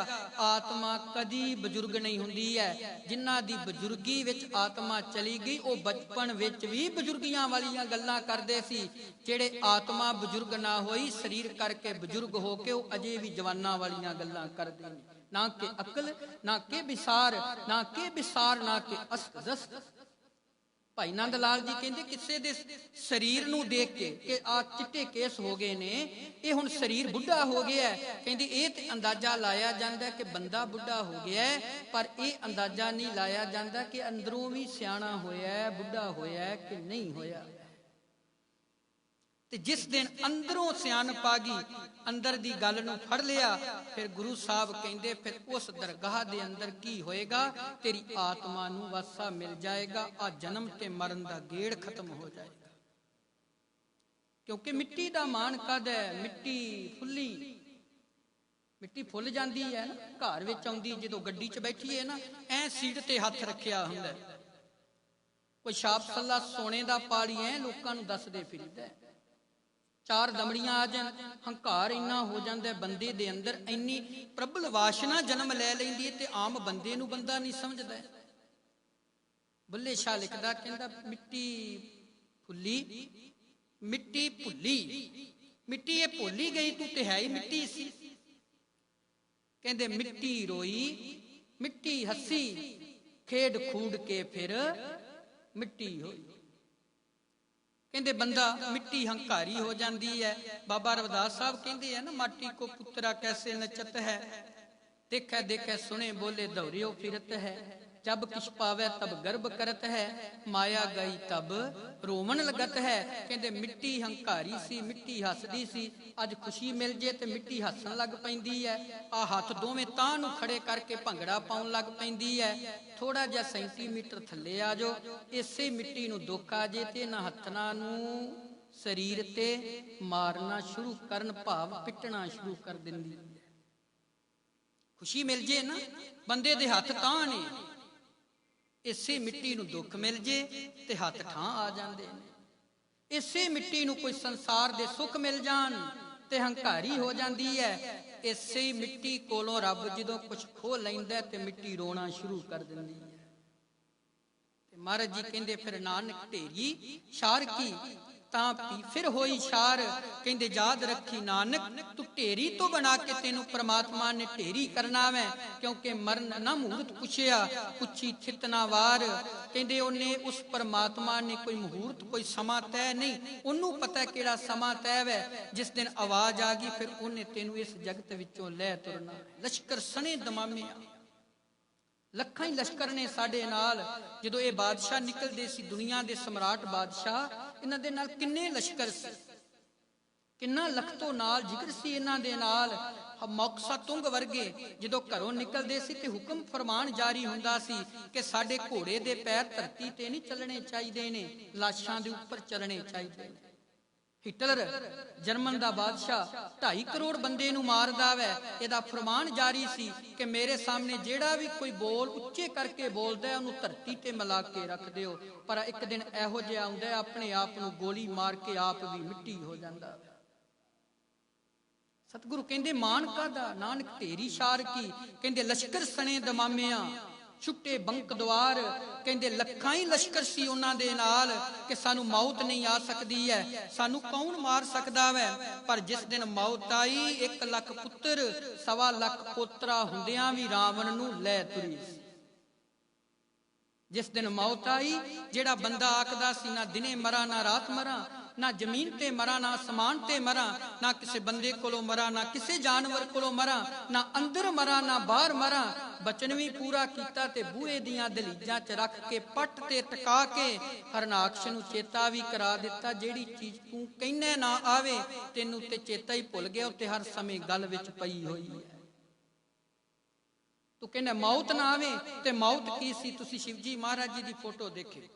आत्मा कदी बुजुर्ग नहीं हुंदी है। जिन्हां दी बुजुर्गी विच आत्मा चली गई, वो बचपन विच भी बुजुर्गियां वालियां गल्लां करदे सी। जेड़े आत्मा बुजुर्ग ना होई, शरीर करके बुजुर्ग हो के वो अजे भी जवानां वालियां गल्लां करदे ने। ना के अकल, ना के विसार, ना के विसार, ना के असदस। भाई नंद लाल जी कहते किसी दे शरीर नूं देख के कि आ चिट्टे केस हो गए ने, ये हुण शरीर बुढ़ा हो गया है। कहते ये ते अंदाजा लाया जाता है कि बंदा बुढ़ा हो गया है, पर यह अंदाजा नहीं लाया जाता कि अंदरों भी सियाणा होया है, बुढ़ा होया है कि नहीं होया। ते जिस दिन अंदरों सियाणप आ गई, अंदर दी गल नूं फड़ लिया, फिर गुरु साहब कहंदे फिर उस दरगाह दे अंदर की होएगा, तेरी आत्मा नूं वासा मिल जाएगा, आ जन्म ते मरण दा गेड़ खत्म हो जाएगा। क्योंकि मिट्टी दा मान कद है, मिट्टी फुल्ली, मिट्टी फुल जाती है ना, घर विच आउंदी जदों गड्डी च बैठीए ना, ऐ सीट ते हथ रखिया हुंदा, कोई छाप सल्ला सोने दा पाली ऐ लोकां नूं दसदे फिरदा है। चार दमड़ियां आ जान, हंकार इन्ना हो जाता है बंदे दे अंदर, इन्नी प्रबल वासना जन्म लै लैंदी है, ते आम बंदे नूं बंदा नहीं समझदा। बुल्ले शाह लिखदा, कहंदा मिट्टी फुल्ली, मिट्टी भुल्ली, मिट्टी ये भुल्ली गई, तू ते है ही मिट्टी सी। कहंदे मिट्टी रोई, मिट्टी हसी, खेड खूड के फिर मिट्टी होई। कहंदे बंदा मिट्टी हंकारी हो जाती है। बाबा रविदास साहब कहंदे है ना, माटी को पुत्रा कैसे नचत है, देखे देखे सुने बोले दौड़ियो फिरत है, जब किछ पावे तब गर्भ करत है, माया गई तब रोमन लगत है। कहंदे मिट्टी हंकारी सी, मिट्टी हसदी सी, अज खुशी मिल जे ते मिट्टी हसन लग पैंदी है, आ हथ दोवें तां नूं खड़े करके भंगड़ा पाउण लग पैंदी है। थोड़ा जिहा सेंटीमीटर थल्ले आ जाओ, इसे मिट्टी नूं दुख आ जे ते इन्हां हत्थां नूं शरीर ते मारना शुरू करन, भाव पिटना शुरू कर दिंदी। खुशी मिल जे ना, बंदे दे हथ तां ने, इसे मिट्टी नूं दुख मिल जे ते हथ ठां आ जांदे ने। इसे मिट्टी नूं कोई संसार दे सुख मिल जान ते हंकारी हो जाती है। इसे मिट्टी कोलों रब जदों कुछ खो लैंदा ते मिट्टी रोना शुरू कर दिंदी है। महाराज जी कहंदे फिर नानक ढेरी शार की तां पी फिर होई शार। कहंदे याद रखी नानक तू ढेरी तो बना के तेनू परमात्मा ने ढेरी करना वै, क्योंकि मरण ना मुहूर्त पुछया पुछी थित ना वार। कहंदे ओने उस परमात्मा ने कोई मुहूर्त कोई समा तय नहीं, ओनू पता किहड़ा समा तय वै। जिस दिन आवाज आ गई फिर ओने तेनू इस जगत विचों लै तुरना। लश्कर सने दमामे लखां ही लश्कर ने साडे नाल। जदों ये बादशाह निकलदे सी, दुनिया दे सम्राट बादशाह, इन्हां दे नाल किन्ने लश्कर सी, किन्ना लख तो नाल जिगर सी इन्हां दे नाल। मौकसा तुंग वर्गे जदों घरों निकलदे सी ते हुक्म फरमान जारी हुंदा सी कि साडे घोड़े दे पैर धरती ते नहीं चलने चाहिए ने, लाशां दे उपर चलने चाहिए। हिटलर जर्मन का बादशाह 2.5 करोड़ बंदे नूं मारदा वै। इहदा फरमान जारी सी कि मेरे सामने जेड़ा भी कोई बोल उच्चे करके बोलदा है उहनूं धरती ते मिला के रख दिओ। पर एक दिन इहो जिहा आउंदा है अपने आप नूं गोली मार के आप भी मिट्टी हो जांदा। सतगुरु कहंदे मान कादा नानक ढेरी शार की, कहंदे लश्कर सने दमामिया छुट्टे बंक द्वार। कहंदे लखां ही लश्कर सी उन्हां दे नाल कि सानू मौत नहीं आ सकदी है, सानू कौन मार सकदा वै। पर जिस दिन मौत आई 1 लाख पुत्र 1.25 लाख पोतरा हुंदियां भी रावण नूं लै तुरी। जिस दिन मौत आई जेड़ा बंदा आखदा सी ना दिने मरा ना रात मरा, ना जमीन ते मरा ना आसमान ते मरा, ना किसी बंदे कोलों मरा ना किसी जानवर कोलों मरा, ना अंदर मरा ना बाहर मरा, बचन भी पूरा कीता ते बूहे दियां दलीजां च रख के पट ते टका के हरनाकश नूं चेता भी करा दिता। जेड़ी चीज तू कहने ना आवे तेनू ते चेता ही भुल गया, ते हर समय गल विच पई होई है। तू कहना मौत ना आवे ते मौत की सी। तुसी शिवजी महाराज जी की फोटो देखे,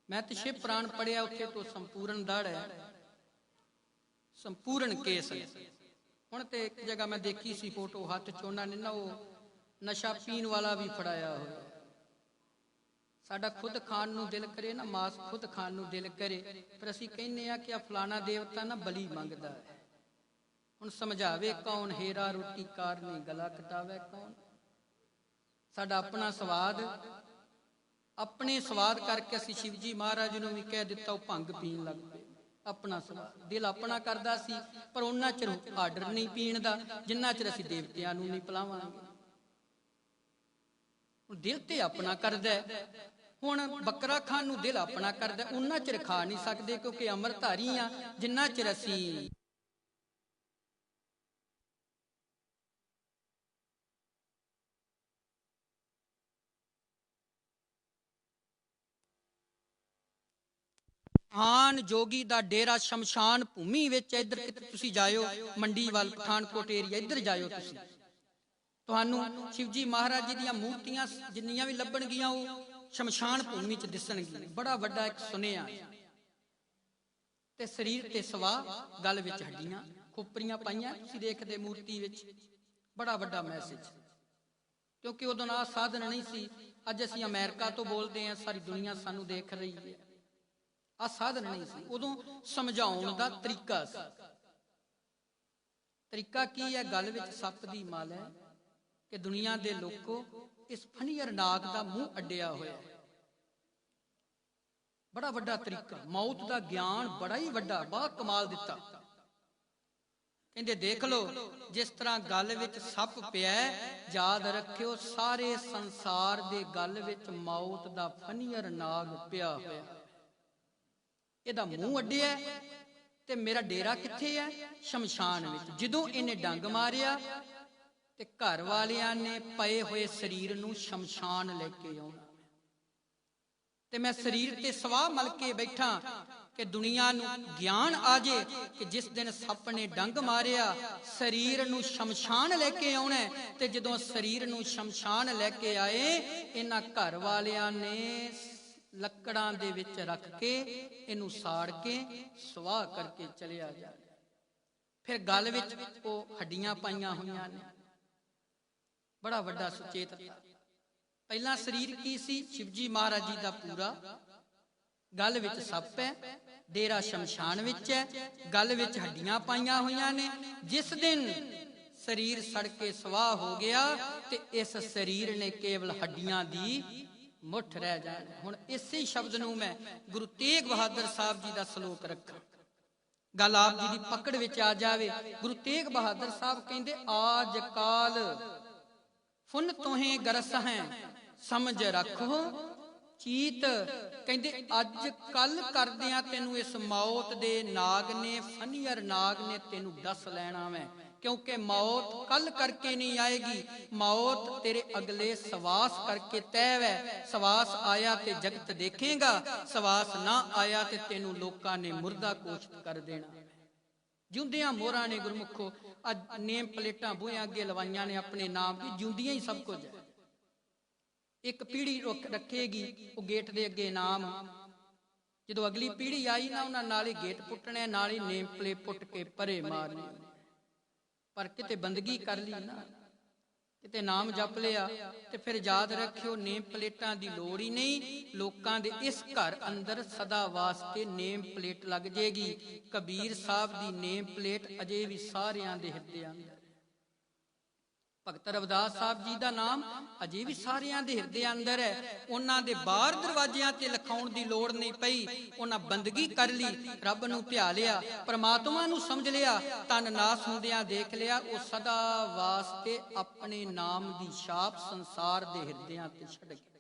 मैं तो शिव पुराण पढ़िया, उत्थे तो संपूर्ण दड़ है, संपूर्ण केस है। हुण ते एक जगह मैं देखी सी फोटो, हाथ च उन्हां ने ना वो नशा पीण वाला भी फड़ाया होया। साडा खुद खाण नूं दिल करे ना, मांस खुद खाण नूं दिल करे, पर असीं कहने आ कि आ फलाना देवता ना बली मंगदा है। हुण समझावे कौन, हेरा रोटी कारनी गला कटावे कौन। साडा अपना स्वाद, अपने स्वाद करके असीं शिवजी महाराज नूं भी कह दिता वो भंग पीण लग पे। अपना स्वाद, दिल अपना करदा सी, पर उन्ना चिर आर्डर नहीं पीण दा जिन्ना चिर असीं देवतियां नूं नहीं पिलावांगे। दिल ते अपना करदा है। हुण बकरा खाण नूं दिल अपना करदा, उन्ना चिर खा नहीं सकदे क्योंकि अमरधारी आ, जिन्ना चिर असीं आन जोगी दा डेरा शमशान भूमि विच। इधर किते तुसी जायो मंडी वाल पठानकोट एरिया, इधर जायो तुसी, तुहानू शिवजी महाराज जी दी मूर्तियां जिन्नियां भी लभणगियां वो शमशान भूमि च दिसणगियां। बड़ा वड्डा एक सुनिया ते शरीर ते सवा गल विच हड्डियां खोपरियां पाइयां, तुसी देखदे मूर्ति विच। बड़ा वड्डा मैसेज, क्योंकि उदों आ साधन नहीं सी। अज असीं अमेरिका तो बोलते हैं, सारी दुनिया सानू देख रही है। आ साधन नहीं सी, उदों समझाउण दा तरीका सी। तरीका की है? गल विच सप दी मल है कि दुनिया दे लोको इस फनीयर नाग दा मूंह अड्डिया होया। बड़ा वड्डा तरीका, मौत दा ज्ञान बड़ा ही वड्डा, बा कमाल दिता। कहंदे देख लो जिस तरह गल विच सप पिया, याद रखियो सारे संसार दे गल विच मौत दा फनीयर नाग पिया होया। ਇਹਦਾ ਮੂੰਹ ਅੱਡਿਆ ਤੇ ਮੇਰਾ ਡੇਰਾ ਕਿੱਥੇ ਹੈ? ਸ਼ਮਸ਼ਾਨ ਵਿੱਚ। ਜਦੋਂ ਇਹਨੇ ਡੰਗ ਮਾਰਿਆ ਤੇ ਘਰ ਵਾਲਿਆਂ ਨੇ ਪਏ ਹੋਏ ਸਰੀਰ ਨੂੰ ਸ਼ਮਸ਼ਾਨ ਲੈ ਕੇ ਆਉਣਾ, ਤੇ ਮੈਂ ਸਰੀਰ ਤੇ ਸਵਾਹ ਮਲ ਕੇ ਬੈਠਾ ਕਿ ਦੁਨੀਆ ਨੂੰ ਗਿਆਨ ਆ ਜੇ ਕਿ ਜਿਸ ਦਿਨ ਸੱਪ ਨੇ ਡੰਗ ਮਾਰਿਆ ਸਰੀਰ ਨੂੰ ਸ਼ਮਸ਼ਾਨ ਲੈ ਕੇ ਆਉਣਾ। ਤੇ ਜਦੋਂ ਸਰੀਰ ਨੂੰ ਸ਼ਮਸ਼ਾਨ ਲੈ ਕੇ ਆਏ, ਇਹਨਾਂ ਘਰ ਵਾਲਿਆਂ ਨੇ ਲੱਕੜਾਂ ਦੇ ਵਿੱਚ ਰੱਖ ਕੇ ਇਹਨੂੰ ਸਾੜ ਕੇ ਸਵਾਹ ਕਰਕੇ ਚਲਿਆ ਜਾ। ਫਿਰ ਗਲ ਵਿੱਚ ਉਹ ਹੱਡੀਆਂ ਪਾਈਆਂ ਹੋਈਆਂ ਨੇ। ਬੜਾ ਵੱਡਾ ਸੁਚੇਤਤਾ। ਪਹਿਲਾਂ ਸਰੀਰ ਕੀ ਸੀ? ਸ਼ਿਵਜੀ ਮਹਾਰਾਜ ਜੀ ਦਾ ਪੂਰਾ। ਗਲ ਵਿੱਚ ਸੱਪ ਹੈ, ਡੇਰਾ ਸ਼ਮਸ਼ਾਨ ਵਿੱਚ ਹੈ, ਗਲ ਵਿੱਚ ਹੱਡੀਆਂ ਪਾਈਆਂ ਹੋਈਆਂ ਨੇ। ਜਿਸ ਦਿਨ ਸਰੀਰ ਸੜ ਕੇ ਸਵਾਹ ਹੋ ਗਿਆ ਤੇ ਇਸ ਸਰੀਰ ਨੇ ਕੇਵਲ ਹੱਡੀਆਂ ਦੀ ਮੁੱਠ ਰਹਿ ਜਾਣ। ਹੁਣ ਇਸੇ ਸ਼ਬਦ ਨੂੰ ਮੈਂ ਗੁਰੂ ਤੇਗ ਬਹਾਦਰ ਸਾਹਿਬ ਜੀ ਦਾ ਸ਼ਲੋਕ ਰੱਖਾਂ, ਗੱਲ ਆਪ ਜੀ ਦੀ ਪਕੜ ਵਿੱਚ ਆ ਜਾਵੇ। ਗੁਰੂ ਤੇਗ ਬਹਾਦਰ ਸਾਹਿਬ ਕਹਿੰਦੇ ਆਜ ਕਾਲ ਫੁਨ ਤੋਹੇ ਗਰਸ ਹੈ ਸਮਝ ਰੱਖੋ ਚੀਤ। ਕਹਿੰਦੇ ਅੱਜ ਕੱਲ ਕਰਦਿਆਂ ਤੈਨੂੰ ਇਸ ਮੌਤ ਦੇ ਨਾਗ ਨੇ, ਫਨੀਅਰ ਨਾਗ ਨੇ ਤੈਨੂੰ ਡਸ ਲੈਣਾ ਵੈ। क्योंकि मौत कल करके नहीं आएगी, मौत तेरे अगले सवास करके तय है। सवास आया ते जगत देखेगा, सवास ना आया ते तेनू लोकां ने मुर्दा घोषित कर देना। जिउंदियां मोहरां ने गुरमुखो अज नेम प्लेटां बूहियां अगे लवाइयां ने अपने नाम की, जिउंदियां ही सब कुछ है। एक पीढ़ी रखेगी वो गेट दे अगे नाम ਜਦੋਂ ਅਗਲੀ ਪੀੜ੍ਹੀ ਆਈ ਨਾ, ਉਹਨਾਂ ਨਾਲ ਹੀ ਗੇਟ ਪੁੱਟਣੇ, ਨਾਲ ਹੀ ਨੇਮ ਪਲੇਟ ਪੁੱਟ ਕੇ ਪਰੇ ਮਾਰਨੀ। ਪਰ ਕਿਤੇ ਬੰਦਗੀ ਕਰ ਲਈ ਨਾ, ਕਿਤੇ ਨਾਮ ਜਪ ਲਿਆ, ਤੇ ਫਿਰ ਯਾਦ ਰੱਖਿਓ ਨੇਮ ਪਲੇਟਾਂ ਦੀ ਲੋੜ ਹੀ ਨਹੀਂ। ਲੋਕਾਂ ਦੇ ਇਸ ਘਰ ਅੰਦਰ ਸਦਾ ਵਾਸਤੇ ਨੇਮ ਪਲੇਟ ਲੱਗ ਜੇਗੀ। ਕਬੀਰ ਸਾਹਿਬ ਦੀ ਨੇਮ ਪਲੇਟ ਅਜੇ ਵੀ ਸਾਰਿਆਂ ਦੇ ਹਿਰਦਿਆਂ ਅੰਦਰ। ਭਗਤ ਰਵਿਦਾਸ ਸਾਹਿਬ ਜੀ ਦਾ ਨਾਮ ਅਜੇ ਵੀ ਸਾਰਿਆਂ ਦੇ ਹਿਰਦੇ ਅੰਦਰ ਹੈ। ਉਹਨਾਂ ਦੇ ਬਾਹਰ ਦਰਵਾਜ਼ਿਆਂ ਤੇ ਲਿਖਾਉਣ ਦੀ ਲੋੜ ਨਹੀਂ ਪਈ। ਉਹਨਾਂ ਬੰਦਗੀ ਕਰ ਲਈ, ਰੱਬ ਨੂੰ ਧਿਆ ਲਿਆ, ਪਰਮਾਤਮਾ ਨੂੰ ਸਮਝ ਲਿਆ, ਤਨ ਨਾਸ ਹੁੰਦਿਆਂ ਦੇਖ ਲਿਆ। ਉਹ ਸਦਾ ਵਾਸਤੇ ਆਪਣੇ ਨਾਮ ਦੀ ਛਾਪ ਸੰਸਾਰ ਦੇ ਹਿਰਦਿਆਂ ਤੇ ਛੱਡ ਗਏ।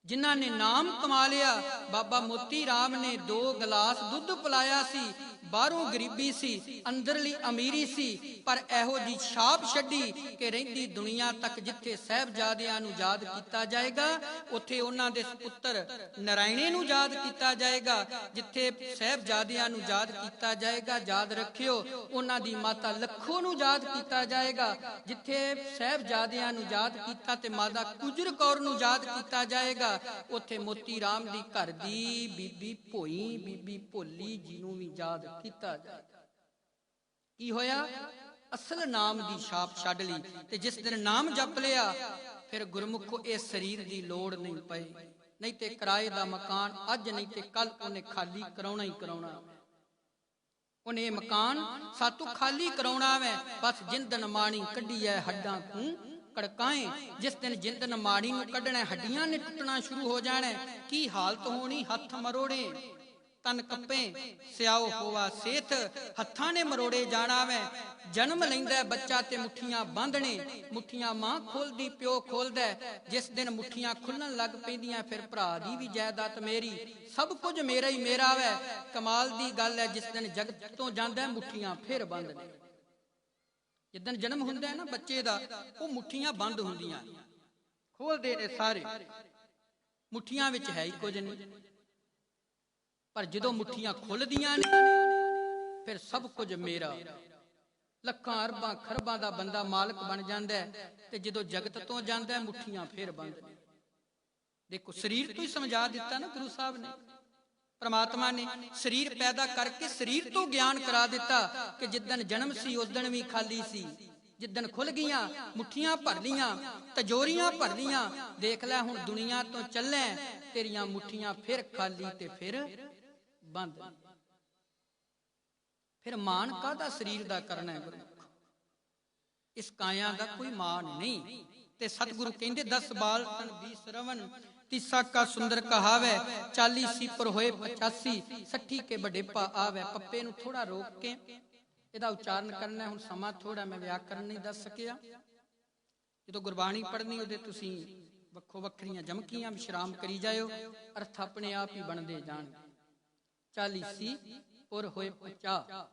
ਜਿਨ੍ਹਾਂ ਨੇ ਨਾਮ ਕਮਾ ਲਿਆ, ਬਾਬਾ ਮੋਤੀ ਰਾਮ ਨੇ 2 ਗਲਾਸ ਦੁੱਧ ਪਿਲਾਇਆ ਸੀ। ਬਾਹਰੋਂ ਗਰੀਬੀ ਸੀ, ਅੰਦਰਲੀ ਅਮੀਰੀ ਸੀ, ਪਰ ਇਹੋ ਜੀ ਛਾਪ ਛੱਡੀ ਕਿ ਰਹਿੰਦੀ ਦੁਨੀਆ ਤੱਕ ਜਿੱਥੇ ਸਾਹਿਬਜ਼ਾਦਿਆਂ ਨੂੰ ਯਾਦ ਕੀਤਾ ਜਾਏਗਾ, ਉੱਥੇ ਉਹਨਾਂ ਦੇ ਪੁੱਤਰ ਨਰਾਇਣੇ ਨੂੰ ਯਾਦ ਕੀਤਾ ਜਾਏਗਾ। ਜਿੱਥੇ ਸਾਹਿਬਜ਼ਾਦਿਆਂ ਨੂੰ ਯਾਦ ਕੀਤਾ ਜਾਏਗਾ, ਯਾਦ ਰੱਖਿਓ ਉਹਨਾਂ ਦੀ ਮਾਤਾ ਲੱਖੋ ਨੂੰ ਯਾਦ ਕੀਤਾ ਜਾਏਗਾ। ਜਿੱਥੇ ਸਾਹਿਬਜ਼ਾਦਿਆਂ ਨੂੰ ਯਾਦ ਕੀਤਾ ਤੇ ਮਾਤਾ ਗੁਜਰ ਕੌਰ ਨੂੰ ਯਾਦ ਕੀਤਾ ਜਾਏਗਾ, ਉੱਥੇ ਮੋਤੀ ਰਾਮ ਦੀ ਘਰ ਦੀ ਬੀਬੀ ਭੋਈ, ਬੀਬੀ ਭੋਲੀ ਜੀ ਨੂੰ ਵੀ ਯਾਦ ਕੀਤਾ ਜਾਏਗਾ। ਕੀ ਹੋਇਆ? ਅਸਲ ਨਾਮ ਦੀ ਛਾਪ ਛੱਡ ਲਈ। ਤੇ ਜਿਸ ਦਿਨ ਨਾਮ ਜਪ ਲਿਆ, ਫਿਰ ਗੁਰਮੁਖੋ ਇਸ ਸਰੀਰ ਦੀ ਲੋੜ ਨਹੀਂ ਪਈ। ਨਹੀਂ ਤੇ ਕਿਰਾਏ ਦਾ ਮਕਾਨ ਅੱਜ ਨਹੀਂ ਤੇ ਕੱਲ ਉਹਨੇ ਖਾਲੀ ਕਰਾਉਣਾ ਹੀ ਕਰਾਉਣਾ। ਉਹਨੇ ਇਹ ਮਕਾਨ ਸਾਤੋਂ ਖਾਲੀ ਕਰਾਉਣਾ ਵੈ। ਬਸ ਜਿੰਦਨ ਮਾਣੀ ਕੱਢੀ ਐ ਹੱਡਾਂ ਤੂੰ ਕੜਕਾਏ। ਜਿਸ ਦਿਨ ਜਿੰਦਨ ਮਾੜੀ ਨੂੰ ਕੱਢਣਾ, ਹੱਡੀਆਂ ਨੇ ਟੁੱਟਣਾ ਸ਼ੁਰੂ ਹੋ ਜਾਣਾ। ਕੀ ਹਾਲਤ ਹੋਣੀ? ਹੱਥ ਮਰੋੜੇ, ਤਨ ਕੱਪੇ, ਸਿਆਓ ਹੋਵਾ ਸੇਥ। ਹੱਥਾਂ ਨੇ ਮਰੋੜੇ ਜਾਣਾ ਵੈ। ਜਨਮ ਲੈਂਦਾ ਬੱਚਾ ਤੇ ਮੁੱਠੀਆਂ ਬੰਨ੍ਹਣੇ। ਮੁੱਠੀਆਂ ਮਾਂ ਖੋਲਦੀ, ਪਿਓ ਖੋਲਦਾ। ਜਿਸ ਦਿਨ ਮੁੱਠੀਆਂ ਖੁੱਲਣ ਲੱਗ ਪੈਂਦੀਆਂ, ਫਿਰ ਭਰਾ ਦੀ ਵੀ ਜਾਇਦਾਦ ਮੇਰੀ, ਸਭ ਕੁਝ ਮੇਰਾ ਹੀ ਮੇਰਾ ਵੈ। ਕਮਾਲ ਦੀ ਗੱਲ ਹੈ, ਜਿਸ ਦਿਨ ਜਗਤ ਤੋਂ ਜਾਂਦਾ ਮੁੱਠੀਆਂ ਫਿਰ ਬੰਦ ਨੇ। ਜਿੱਦਣ ਜਨਮ ਹੁੰਦਾ ਹੈ ਨਾ ਬੱਚੇ ਦਾ, ਉਹ ਮੁੱਠੀਆਂ ਬੰਦ ਹੁੰਦੀਆਂ, ਖੋਲਦੇ ਨੇ ਸਾਰੇ। ਮੁੱਠੀਆਂ ਵਿੱਚ ਹੈ ਹੀ ਕੁਝ ਨਹੀਂ, ਪਰ ਜਦੋਂ ਮੁੱਠੀਆਂ ਖੁੱਲਦੀਆਂ ਨੇ, ਫਿਰ ਸਭ ਕੁਝ ਮੇਰਾ। ਲੱਖਾਂ ਅਰਬਾਂ ਖਰਬਾਂ ਦਾ ਬੰਦਾ ਮਾਲਕ ਬਣ ਜਾਂਦਾ ਹੈ, ਤੇ ਜਦੋਂ ਜਗਤ ਤੋਂ ਜਾਂਦਾ ਮੁੱਠੀਆਂ ਫਿਰ ਬੰਦ ਨੇ। ਦੇਖੋ, ਸਰੀਰ ਤੋਂ ਹੀ ਸਮਝਾ ਦਿੱਤਾ ਨਾ ਗੁਰੂ ਸਾਹਿਬ ਨੇ, ਪਰਮਾਤਮਾ ਨੇ ਸਰੀਰ ਪੈਦਾ ਕਰਕੇ ਸਰੀਰ ਤੋਂ ਗਿਆਨ ਕਰਾ ਦਿੱਤਾ ਕਿ ਜਿੱਦਣ ਜਨਮ ਸੀ ਉਦਣ ਵੀ ਖਾਲੀ ਸੀ। ਜਿੱਦਣ ਖੁੱਲ ਗਈਆਂ ਮੁੱਠੀਆਂ ਭਰ ਲੀਆਂ, ਤਜੋਰੀਆਂ ਭਰ ਲੀਆਂ। ਦੇਖ ਲੈ ਹੁਣ ਦੁਨੀਆ ਤੋਂ ਚੱਲੇ, ਤੇਰੀਆਂ ਮੁੱਠੀਆਂ ਫਿਰ ਖਾਲੀ ਤੇ ਫਿਰ ਬੰਦ। ਫਿਰ ਮਾਣ ਕਾਹਦਾ ਸਰੀਰ ਦਾ ਕਰਨਾ ਹੈ ਗੁਰਮੁਖ? ਇਸ ਕਾਇਆ ਦਾ ਕੋਈ ਮਾਣ ਨਹੀਂ। ਤੇ ਸਤਿਗੁਰੂ ਕਹਿੰਦੇ 10 ਬਾਲ ਤਨ 20 ਰਵਨ, ਤੀਸਾ ਕਾ ਸੁੰਦਰ ਕਹਾਵੇ। 40 ਸੀਪਰ ਹੋਏ 85, 60 ਕੇ ਵਡੇਪਾ ਆਵੇ। ਪੱਪੇ ਨੂੰ ਥੋੜਾ ਰੋਕ ਕੇ ਇਹਦਾ ਉਚਾਰਨ ਕਰਨਾ। ਹੁਣ ਸਮਾਂ ਥੋੜਾ, ਮੈਂ ਵਿਆਕਰਨ ਨਹੀਂ ਦੱਸ ਸਕਿਆ। ਜਦੋਂ ਗੁਰਬਾਣੀ ਪੜ੍ਹਨੀ, ਉਹਦੇ ਤੁਸੀਂ ਵੱਖੋ ਵੱਖਰੀਆਂ ਜਮਕੀਆਂ ਵਿਸ਼ਰਾਮ ਕਰੀ ਜਾਇਓ, ਅਰਥ ਆਪਣੇ ਆਪ ਹੀ ਬਣਦੇ ਜਾਣ। 40 ਸੀ ਔਰ ਹੋਏ 50,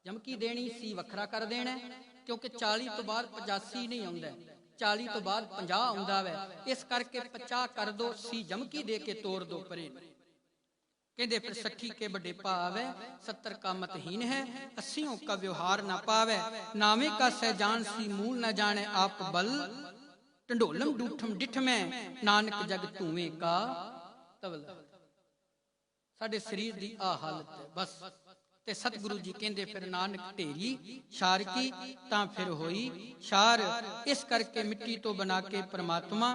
ਜਮਕੀ ਦੇਣੀ ਸੀ ਵੱਖਰਾ ਕਰ ਦੇਣਾ, ਕਿਉਂਕਿ 40 ਤੋਂ ਬਾਅਦ 85 ਨਹੀਂ ਆਉਂਦਾ, 40 ਤੋਂ ਬਾਅਦ 50 ਆਉਂਦਾ ਵੈ। ਇਸ ਕਰਕੇ 50 ਕਰ ਦੋ, ਸੀ ਜਮਕੀ ਦੇ ਕੇ ਤੋੜ ਦੋ ਪਰੇ। ਕਹਿੰਦੇ ਫਿਰ 60 ਕੇ ਵਡੇਪਾ ਆਵੇ। 70 का मतहीन है, 80 का व्यवहार ना पावे। नावे का सहजान सी मूल न जाने आप बल, ढंडोलम डूठम डिठ में नानक जग धूवे का तवल। ਸਾਡੇ ਸਰੀਰ ਦੀ ਆ ਹਾਲਤ ਹੈ ਬਸ। ਤੇ ਸਤਿਗੁਰੂ ਜੀ ਕਹਿੰਦੇ ਫਿਰ ਨਾਨਕ ਢੇਰੀ ਛਾਰ ਕੀ ਤਾਂ ਫਿਰ ਹੋਈ ਛਾਰ। ਇਸ ਕਰਕੇ ਮਿੱਟੀ ਤੋਂ ਬਣਾ ਕੇ ਪ੍ਰਮਾਤਮਾ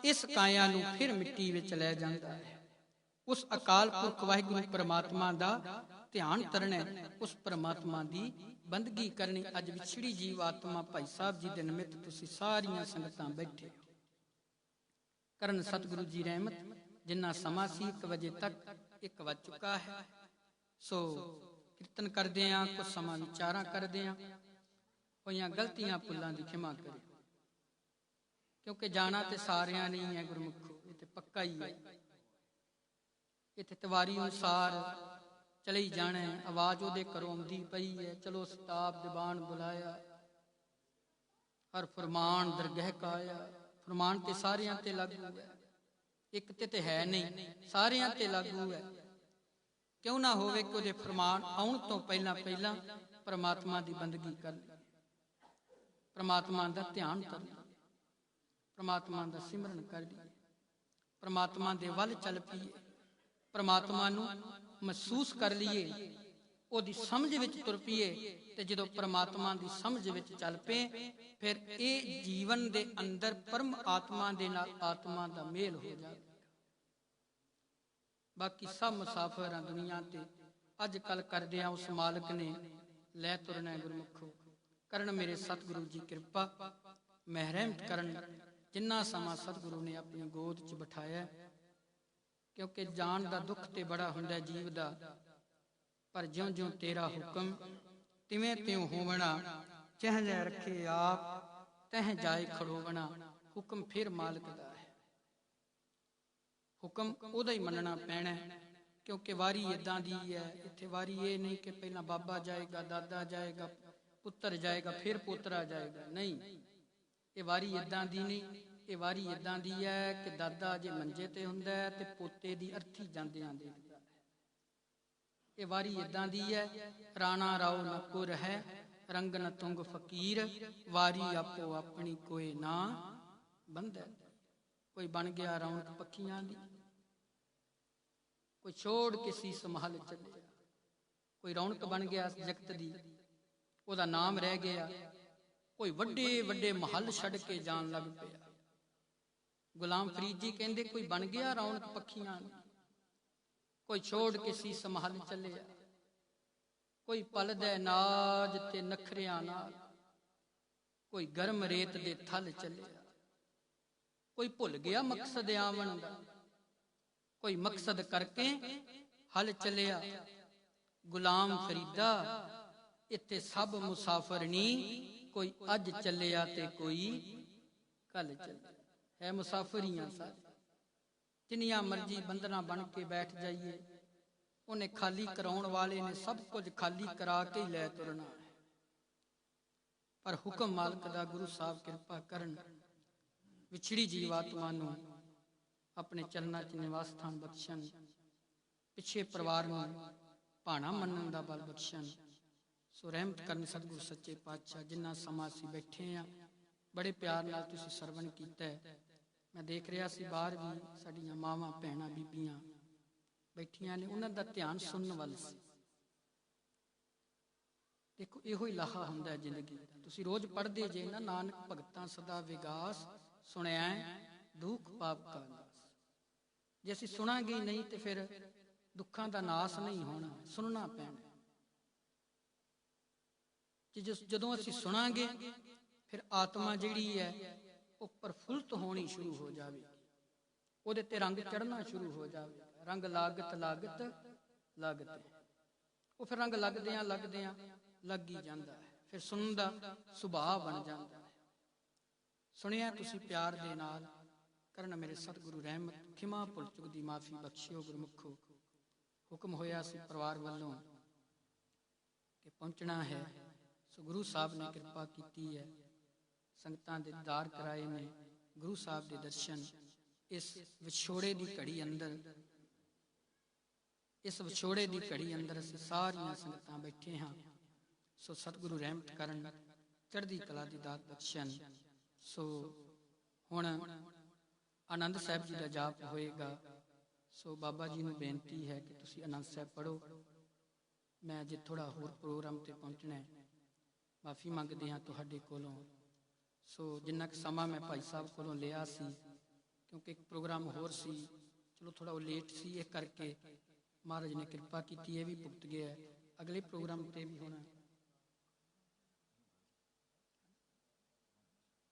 ਇਸ ਕਾਇਆ ਨੂੰ ਫਿਰ ਮਿੱਟੀ ਵਿੱਚ ਲੈ ਜਾਂਦਾ ਹੈ। ਉਸ ਅਕਾਲ ਪੁਰਖ ਵਾਹਿਗੁਰੂ ਪ੍ਰਮਾਤਮਾ ਦਾ ਧਿਆਨ ਕਰਨਾ, ਉਸ ਪ੍ਰਮਾਤਮਾ ਦੀ ਬੰਦਗੀ ਕਰਨੀ। ਅੱਜ ਵਿਛੜੀ ਜੀਵ ਆਤਮਾ ਭਾਈ ਸਾਹਿਬ ਜੀ ਦੇ ਨਿਮਿਤ ਤੁਸੀਂ ਸਾਰੀਆਂ ਸੰਗਤਾਂ ਬੈਠੇ ਕਰਨ ਸਤਿਗੁਰੂ ਜੀ ਰਹਿਮਤ। ਜਿੰਨਾ ਸਮਾਂ ਸੀ 1 ਵਜੇ ਤੱਕ 1 ਵੱਜ ਚੁੱਕਾ ਹੈ। ਸੋ ਕੀਰਤਨ ਕਰਦੇ ਆਂ, ਕੁਝ ਸਮਾਂ ਵਿਚਾਰਾਂ ਕਰਦੇ ਆਂ। ਹੋਈਆਂ ਗਲਤੀਆਂ ਭੁੱਲਾਂ ਦੀ ਖਿਮਾ ਕਰੇ, ਕਿਉਂਕਿ ਜਾਣਾ ਤੇ ਸਾਰਿਆਂ ਨਹੀਂ ਹੈ ਗੁਰਮੁਖੋ, ਇਹ ਤੇ ਪੱਕਾ ਹੀ ਹੈ। ਇੱਥੇ ਤਵਾਰੀ ਅਨੁਸਾਰ ਚਲੇ ਹੀ ਜਾਣਾ ਹੈ। ਆਵਾਜ਼ ਉਹਦੇ ਘਰੋਂ ਆਉਂਦੀ ਪਈ ਹੈ, ਚਲੋ ਸਤਾਬ ਦੀਵਾਨ ਬੁਲਾਇਆ, ਹਰ ਫਰਮਾਨ ਦਰਗਹਿ ਕਾਇਆ। ਫਰਮਾਨ ਤੇ ਸਾਰਿਆਂ ਤੇ ਲਾਗੂ ਹੈ, ਇੱਕ ਤੇ ਹੈ ਨਹੀਂ, ਸਾਰਿਆਂ ਤੇ ਲਾਗੂ ਹੈ। ਕਿਉਂ ਨਾ ਹੋਵੇ ਕਿ ਉਹਦੇ ਫਰਮਾਨ ਆਉਣ ਤੋਂ ਪਹਿਲਾਂ ਪਹਿਲਾਂ ਪ੍ਰਮਾਤਮਾ ਦੀ ਬੰਦਗੀ ਕਰ ਲਈ, ਪ੍ਰਮਾਤਮਾ ਦਾ ਧਿਆਨ ਕਰ ਲਈ, ਪ੍ਰਮਾਤਮਾ ਦਾ ਸਿਮਰਨ ਕਰ ਲਈ। परमात्मा दे वल चल पईए, परमात्मा नूं महसूस कर लीए, ਉਹਦੀ ਸਮਝ ਵਿੱਚ ਤੁਰ ਪਈਏ। ਤੇ ਜਦੋਂ ਪਰਮਾਤਮਾ ਦੀ ਸਮਝ ਵਿੱਚ ਚੱਲ ਪਏ, ਫਿਰ ਇਹ ਜੀਵਨ ਦੇ ਅੰਦਰ ਪਰਮ ਆਤਮਾ ਦੇ ਨਾਲ ਆਤਮਾ ਦਾ ਮੇਲ ਹੋ ਜਾਵੇ। ਬਾਕੀ ਸਭ ਮੁਸਾਫਰ ਆ ਦੁਨੀਆ ਤੇ, ਅੱਜ ਕੱਲ ਕਰਦੇ ਆ ਉਸ ਮਾਲਕ ਨੇ ਲੈ ਤੁਰਨਾ ਗੁਰਮੁਖੋ। ਕਰਨ ਮੇਰੇ ਸਤਿਗੁਰੂ ਜੀ ਕਿਰਪਾ, ਮਹਿਰਮਤ ਕਰਨ। ਜਿੰਨਾ ਸਮਾਂ ਸਤਿਗੁਰੂ ਨੇ ਆਪਣੀ ਗੋਦ 'ਚ ਬਿਠਾਇਆ, ਕਿਉਂਕਿ ਜਾਣ ਦਾ ਦੁੱਖ ਤੇ ਬੜਾ ਹੁੰਦਾ ਜੀਵ ਦਾ, ਪਰ ਜਿਉਂ ਜਿਉਂ ਤੇਰਾ ਹੁਕਮ ਤਿਵੇਂ ਤਿਉਂ ਹੋਵਣਾ, ਚਹ ਜੈ ਰੱਖੇ ਆਪ ਤਹ ਜਾਏ ਖੜੋਵਣਾ। ਹੁਕਮ ਫਿਰ ਮਾਲਕ ਦਾ ਹੈ, ਹੁਕਮ ਉਹਦਾ ਹੀ ਮੰਨਣਾ ਪੈਣਾ, ਕਿਉਂਕਿ ਵਾਰੀ ਏਦਾਂ ਦੀ ਹੈ। ਇੱਥੇ ਵਾਰੀ ਇਹ ਨਹੀਂ ਕਿ ਪਹਿਲਾਂ ਬਾਬਾ ਜਾਏਗਾ, ਦਾਦਾ ਜਾਏਗਾ, ਪੁੱਤਰ ਜਾਏਗਾ, ਫਿਰ ਪੋਤਰਾ ਜਾਏਗਾ। ਨਹੀਂ, ਇਹ ਵਾਰੀ ਏਦਾਂ ਦੀ ਨਹੀਂ। ਇਹ ਵਾਰੀ ਏਦਾਂ ਦੀ ਹੈ ਕਿ ਦਾਦਾ ਜੇ ਮੰਜੇ ਤੇ ਹੁੰਦਾ ਹੈ ਤੇ ਪੋਤੇ ਦੀ ਅਰਥੀ ਜਾਂਦਿਆਂ ਦੇਖਦਾ। ਇਹ ਵਾਰੀ ਏਦਾਂ ਦੀ ਹੈ, ਰਾਣਾ ਰਾਓ ਨਕੋ ਰਹਿ ਰੰਗ ਨ ਤੁੰਗ ਫਕੀਰ, ਵਾਰੀ ਆਪੋ ਆਪਣੀ ਕੋਏ ਨਾ ਬੰਧੈ। ਕੋਈ ਬਣ ਗਿਆ ਰੌਣਕ ਪੱਖੀਆਂ ਦੀ, ਕੋਈ ਛੋੜ ਕੇ ਸੀਸ ਮਹਲ ਚੱਲਿਆ। ਕੋਈ ਰੌਣਕ ਬਣ ਗਿਆ ਜਗਤ ਦੀ, ਉਹਦਾ ਨਾਮ ਰਹਿ ਗਿਆ। ਕੋਈ ਵੱਡੇ ਵੱਡੇ ਮਹੱਲ ਛੱਡ ਕੇ ਜਾਣ ਲੱਗ ਪਿਆ। ਗੁਲਾਮ ਫਰੀਦ ਜੀ ਕਹਿੰਦੇ, ਕੋਈ ਬਣ ਗਿਆ ਰੌਣਕ ਪੱਖੀਆਂ ਦੀ, ਕੋਈ ਛੋੜ ਕੇ ਸੀਸ ਮਹਲ ਚੱਲਿਆ। ਕੋਈ ਪਲਦਾ ਨਾਜ ਤੇ ਨਖਰਿਆਂ ਨਾਲ, ਕੋਈ ਗਰਮ ਰੇਤ ਦੇ ਥਲ ਚੱਲਿਆ। ਕੋਈ ਭੁੱਲ ਗਿਆ ਮਕਸਦ ਆਵਣ ਦਾ, ਕੋਈ ਮਕਸਦ ਕਰਕੇ ਹਲ ਚੱਲਿਆ। ਗੁਲਾਮ ਫਰੀਦਾ ਇੱਥੇ ਸਭ ਮੁਸਾਫਰ ਨੀ, ਕੋਈ ਅੱਜ ਚੱਲਿਆ ਤੇ ਕੋਈ ਕੱਲ ਚੱਲਿਆ। ਹੈ ਮੁਸਾਫਰੀਆਂ ਸਾਰੇ। ਜਿੰਨੀਆਂ ਮਰਜ਼ੀ ਬੰਦਨਾ ਬਣ ਕੇ ਬੈਠ ਜਾਈਏ, ਉਹਨੇ ਖਾਲੀ ਕਰਾਉਣ ਵਾਲੇ ਨੇ ਸਭ ਕੁਝ ਖਾਲੀ ਕਰਾ ਕੇ ਹੀ ਲੈ ਤੁਰਨਾ ਹੈ। ਪਰ ਹੁਕਮ ਮਾਲਕ ਦਾ, ਗੁਰੂ ਸਾਹਿਬ ਕਿਰਪਾ ਕਰਨ, ਵਿਛੜੀ ਜੀਵਾਤਮਾ ਨੂੰ ਆਪਣੇ ਚਰਨਾਂ 'ਚ ਨਿਵਾਸ ਸਥਾਨ ਬਖਸ਼ਣ, ਪਿੱਛੇ ਪਰਿਵਾਰ ਨੂੰ ਭਾਣਾ ਮੰਨਣ ਦਾ ਬਲ ਬਖਸ਼ਣ। ਸੋ ਰਹਿਮਤ ਕਰਨ ਸਤਿਗੁਰੂ ਸੱਚੇ ਪਾਤਸ਼ਾਹ। ਜਿੰਨਾ ਸਮਾਂ ਅਸੀਂ ਬੈਠੇ ਹਾਂ, ਬੜੇ ਪਿਆਰ ਨਾਲ ਤੁਸੀਂ ਸਰਵਣ ਕੀਤਾ ਹੈ। ਮੈਂ ਦੇਖ ਰਿਹਾ ਸੀ ਬਾਹਰ ਵੀ ਸਾਡੀਆਂ ਮਾਵਾਂ ਭੈਣਾਂ ਬੀਬੀਆਂ ਬੈਠੀਆਂ ਨੇ, ਉਹਨਾਂ ਦਾ ਧਿਆਨ ਸੁਣਨ ਵੱਲ ਸੀ। ਦੇਖੋ, ਇਹੋ ਹੀ ਲਾਹਾ ਹੁੰਦਾ ਜ਼ਿੰਦਗੀ ਦਾ। ਤੁਸੀਂ ਰੋਜ਼ ਪੜ੍ਹਦੇ ਜੇ ਨਾ, ਨਾਨਕ ਭਗਤਾਂ ਸਦਾ ਵਿਗਾਸ, ਸੁਣਿਆ ਦੁੱਖ ਪਾਪ ਕਾ ਨਾਸ। ਜੇ ਅਸੀਂ ਸੁਣਾਂਗੇ ਨਹੀਂ ਤੇ ਫਿਰ ਦੁੱਖਾਂ ਦਾ ਨਾਸ ਨਹੀਂ ਹੋਣਾ, ਸੁਣਨਾ ਪੈਣਾ। ਜਦੋਂ ਅਸੀਂ ਸੁਣਾਂਗੇ, ਫਿਰ ਆਤਮਾ ਜਿਹੜੀ ਹੈ ਉਹ ਪ੍ਰਫੁੱਲਤ ਹੋਣੀ ਸ਼ੁਰੂ ਹੋ ਜਾਵੇ, ਉਹਦੇ ਤੇ ਰੰਗ ਚੜ੍ਹਨਾ ਸ਼ੁਰੂ ਹੋ ਜਾਵੇ। ਰੰਗ ਲਾਗਤ ਲਾਗਤ ਲਾਗਤ, ਉਹ ਫਿਰ ਰੰਗ ਲੱਗਦਿਆਂ ਲੱਗਦਿਆਂ ਲੱਗ ਹੀ ਜਾਂਦਾ ਹੈ। ਫਿਰ ਸੁਣਨ ਦਾ ਸੁਭਾਅ ਬਣ ਜਾਂਦਾ ਹੈ। ਸੁਣਿਆ ਤੁਸੀਂ ਪਿਆਰ ਦੇ ਨਾਲ। ਕਰਨ ਮੇਰੇ ਸਤਿਗੁਰੂ ਰਹਿਮਤ, ਖਿਮਾ ਭੁੱਲ ਚੁੱਕ ਦੀ ਮਾਫੀ ਬਖਸ਼ਿਓ ਗੁਰਮੁਖੋ। ਹੁਕਮ ਹੋਇਆ ਸੀ ਪਰਿਵਾਰ ਵੱਲੋਂ ਕਿ ਪਹੁੰਚਣਾ ਹੈ, ਸੋ ਗੁਰੂ ਸਾਹਿਬ ਨੇ ਕਿਰਪਾ ਕੀਤੀ ਹੈ। ਸੰਗਤਾਂ ਦੇ ਦੀਦਾਰ ਕਰਾਏ ਨੇ, ਗੁਰੂ ਸਾਹਿਬ ਦੇ ਦਰਸ਼ਨ। ਇਸ ਵਿਛੋੜੇ ਦੀ ਘੜੀ ਅੰਦਰ, ਇਸ ਵਿਛੋੜੇ ਦੀ ਘੜੀ ਅੰਦਰ ਅਸੀਂ ਸਾਰੀਆਂ ਸੰਗਤਾਂ ਬੈਠੇ ਹਾਂ। ਸੋ ਸਤਿਗੁਰੂ ਰਹਿਮਤ ਕਰਨ, ਚੜ੍ਹਦੀ ਕਲਾ ਦੀ ਦਾਤ ਬਖਸ਼ਣ। ਸੋ ਹੁਣ ਆਨੰਦ ਸਾਹਿਬ ਜੀ ਦਾ ਜਾਪ ਹੋਏਗਾ। ਸੋ ਬਾਬਾ ਜੀ ਨੂੰ ਬੇਨਤੀ ਹੈ ਕਿ ਤੁਸੀਂ ਆਨੰਦ ਸਾਹਿਬ ਪੜ੍ਹੋ। ਮੈਂ ਜੇ ਥੋੜਾ ਹੋਰ ਪ੍ਰੋਗਰਾਮ ਤੇ ਪਹੁੰਚਣਾ ਹੈ, ਮਾਫੀ ਮੰਗਦੇ ਹਾਂ ਤੁਹਾਡੇ ਕੋਲੋਂ। ਸੋ ਜਿੰਨਾ ਕੁ ਸਮਾਂ ਮੈਂ ਭਾਈ ਸਾਹਿਬ ਕੋਲੋਂ ਲਿਆ ਸੀ, ਕਿਉਂਕਿ ਇੱਕ ਪ੍ਰੋਗਰਾਮ ਹੋਰ ਸੀ, ਚਲੋ ਥੋੜਾ ਉਹ ਲੇਟ ਸੀ, ਇਹ ਕਰਕੇ ਮਹਾਰਾਜ ਨੇ ਕਿਰਪਾ ਕੀਤੀ, ਇਹ ਵੀ ਭੁਗਤ ਗਿਆ। ਅਗਲੇ ਪ੍ਰੋਗਰਾਮ ਤੇ ਵੀ ਹੋਣਾ।